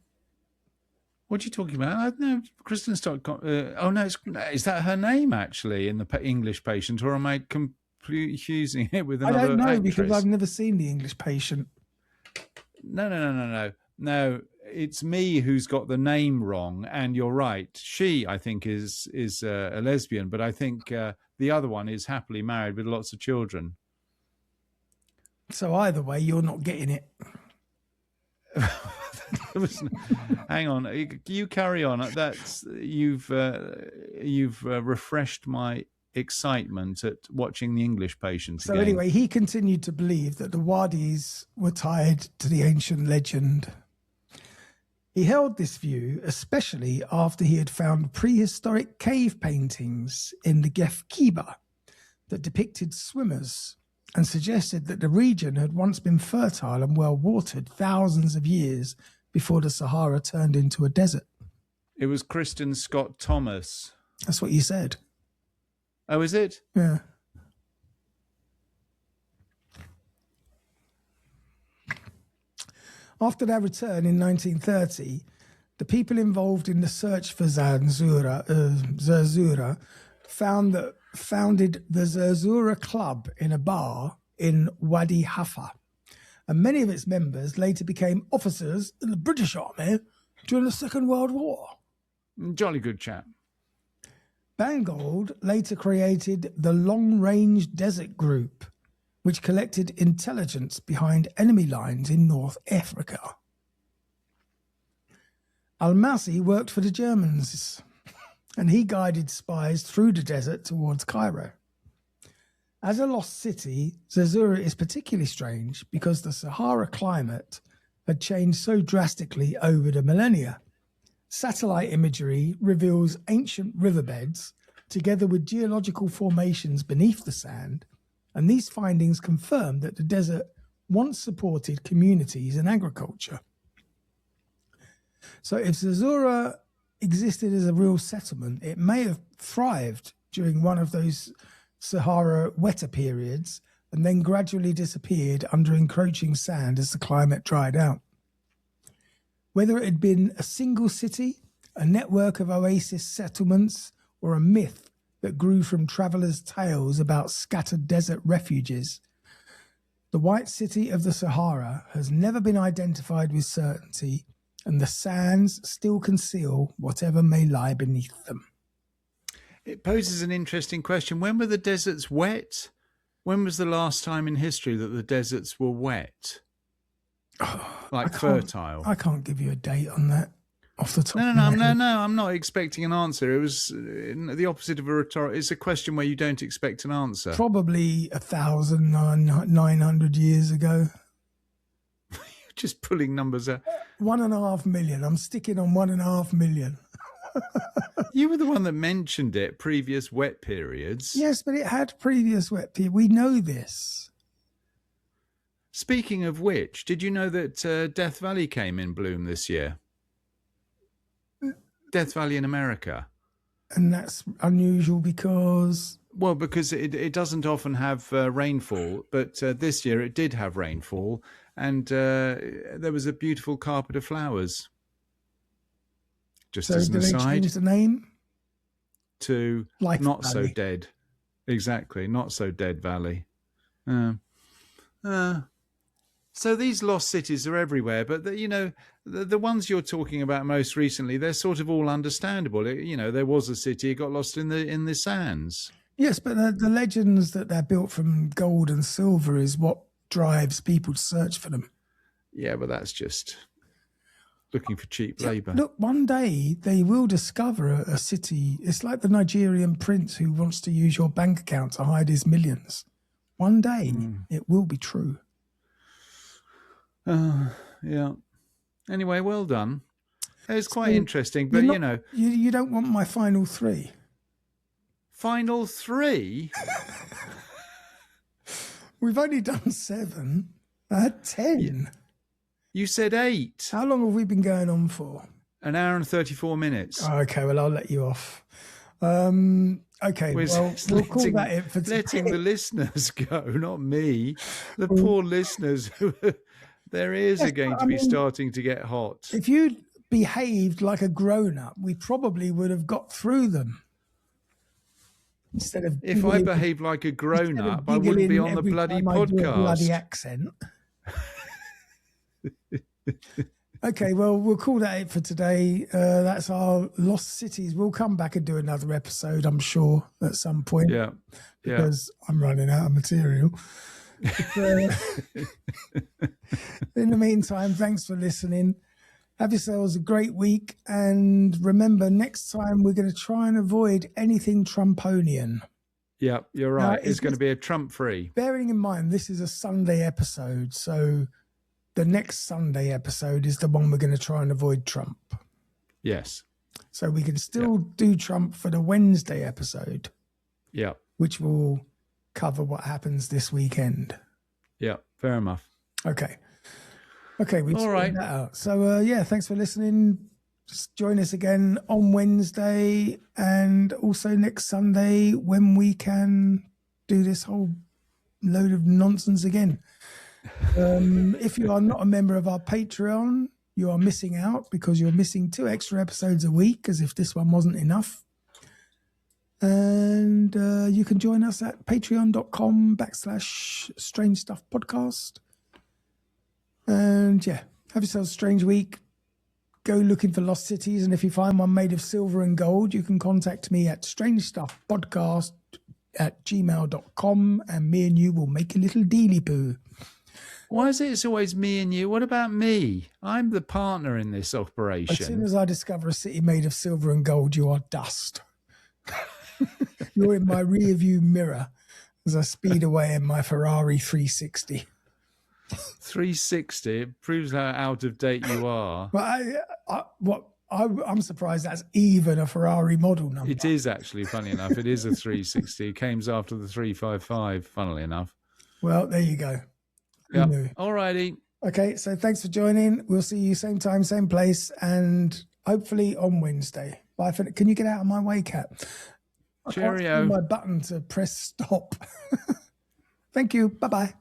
B: What are you talking about? I don't know. Kristen Stock. Oh, no. Is that her name, actually, in the English Patient, or am I confusing it with another
A: actress? I don't know,
B: actress?
A: because I've never seen The English Patient.
B: No. No, it's me who's got the name wrong, and you're right. She, I think, is a lesbian, but I think the other one is happily married with lots of children.
A: So either way, you're not getting it.
B: Hang on, you carry on. That's you've refreshed my excitement at watching The English Patient.
A: So
B: again.
A: anyway, he continued to believe that the Wadis were tied to the ancient legend. He held this view, especially after he had found prehistoric cave paintings in the Gef Kiba that depicted swimmers, and suggested that the region had once been fertile and well watered thousands of years before the Sahara turned into a desert.
B: It was Kristen Scott Thomas.
A: That's what you said.
B: Oh, is it?
A: Yeah. After their return in 1930, the people involved in the search for Zerzura founded the Zerzura Club in a bar in Wadi Hafa, and many of its members later became officers in the British Army during the Second World War.
B: Jolly good chap.
A: Bangold later created the Long Range Desert Group, which collected intelligence behind enemy lines in North Africa. Almasi worked for the Germans, and he guided spies through the desert towards Cairo. As a lost city, Zerzura is particularly strange because the Sahara climate had changed so drastically over the millennia. Satellite imagery reveals ancient riverbeds together with geological formations beneath the sand, and these findings confirm that the desert once supported communities and agriculture. So if Zerzura existed as a real settlement, it may have thrived during one of those Sahara wetter periods and then gradually disappeared under encroaching sand as the climate dried out. Whether it had been a single city, a network of oasis settlements, or a myth that grew from travellers' tales about scattered desert refuges, the white city of the Sahara has never been identified with certainty, and the sands still conceal whatever may lie beneath them.
B: It poses an interesting question. When were the deserts wet? When was the last time in history that the deserts were wet? Like fertile?
A: I can't give you a date on that off the top
B: No,
A: of my head.
B: No, I'm not expecting an answer. It was the opposite of a rhetorical. It's a question where you don't expect an answer.
A: Probably 1,900 years ago.
B: You're just pulling numbers out.
A: 1.5 million. I'm sticking on 1.5 million.
B: You were the one that mentioned it, previous wet periods.
A: Yes, but it had previous wet periods. We know this.
B: Speaking of which, did you know that Death Valley came in bloom this year? Death Valley in America.
A: And that's unusual because...
B: Well, because it doesn't often have rainfall, but this year it did have rainfall, and there was a beautiful carpet of flowers. Just
A: so
B: as an aside.
A: So they changed the name?
B: To
A: Life
B: Not
A: Valley.
B: So Dead. Exactly, Not So Dead Valley. So these lost cities are everywhere, but the ones you're talking about most recently, they're sort of all understandable. There was a city, it got lost in the sands.
A: Yes, but the legends that they're built from gold and silver is what drives people to search for them.
B: Yeah, but that's just looking for cheap labour.
A: Look, one day they will discover a city. It's like the Nigerian prince who wants to use your bank account to hide his millions. One day it will be true.
B: Yeah. Anyway, well done. It's quite interesting, but
A: You don't want my final three.
B: Final three?
A: We've only done 7. I had 10.
B: Yeah. You said 8.
A: How long have we been going on for?
B: 1 hour and 34 minutes.
A: Okay, well, I'll let you off. Okay, well, we'll call that it for today.
B: Letting the listeners go, not me. The poor listeners, their ears are going to be starting to get hot.
A: If you'd behaved like a grown-up, we probably would have got through them. Instead of
B: if I behaved like a grown-up, I wouldn't be on the bloody podcast.
A: Bloody accent. Okay, well, we'll call that it for today. That's our Lost Cities. We'll come back and do another episode, I'm sure, at some point.
B: Yeah.
A: Because I'm running out of material. But, in the meantime, thanks for listening. Have yourselves a great week. And remember, next time we're going to try and avoid anything Trumponian.
B: Yeah, you're right. It's going to be a Trump-free.
A: Bearing in mind, this is a Sunday episode, so the next Sunday episode is the one we're going to try and avoid Trump.
B: Yes.
A: So we can still do Trump for the Wednesday episode.
B: Yeah.
A: Which will cover what happens this weekend.
B: Yeah, fair enough.
A: Okay, we've
B: all right.
A: That out. So, thanks for listening. Just join us again on Wednesday and also next Sunday when we can do this whole load of nonsense again. If you are not a member of our Patreon, you are missing out because you're missing 2 extra episodes a week, as if this one wasn't enough. And you can join us at patreon.com/Strange Stuff Podcast. And have yourselves a strange week. Go looking for lost cities. And if you find one made of silver and gold, you can contact me at strangestuffpodcast@gmail.com and me and you will make a little dealy poo.
B: Why is it it's always me and you? What about me? I'm the partner in this operation.
A: As soon as I discover a city made of silver and gold, you are dust. You're in my rear view mirror as I speed away in my Ferrari 360.
B: 360? It proves how out of date you are.
A: But I'm surprised that's even a Ferrari model number.
B: It is actually, funny enough. It is a 360. It came after the 355, funnily enough.
A: Well, there you go.
B: Yeah. All righty.
A: Okay, so thanks for joining. We'll see you same time, same place, and hopefully on Wednesday. Bye for. Can you get out of my way, Cat?
B: Cheerio.
A: I can't see my button to press stop. Thank you. Bye-bye.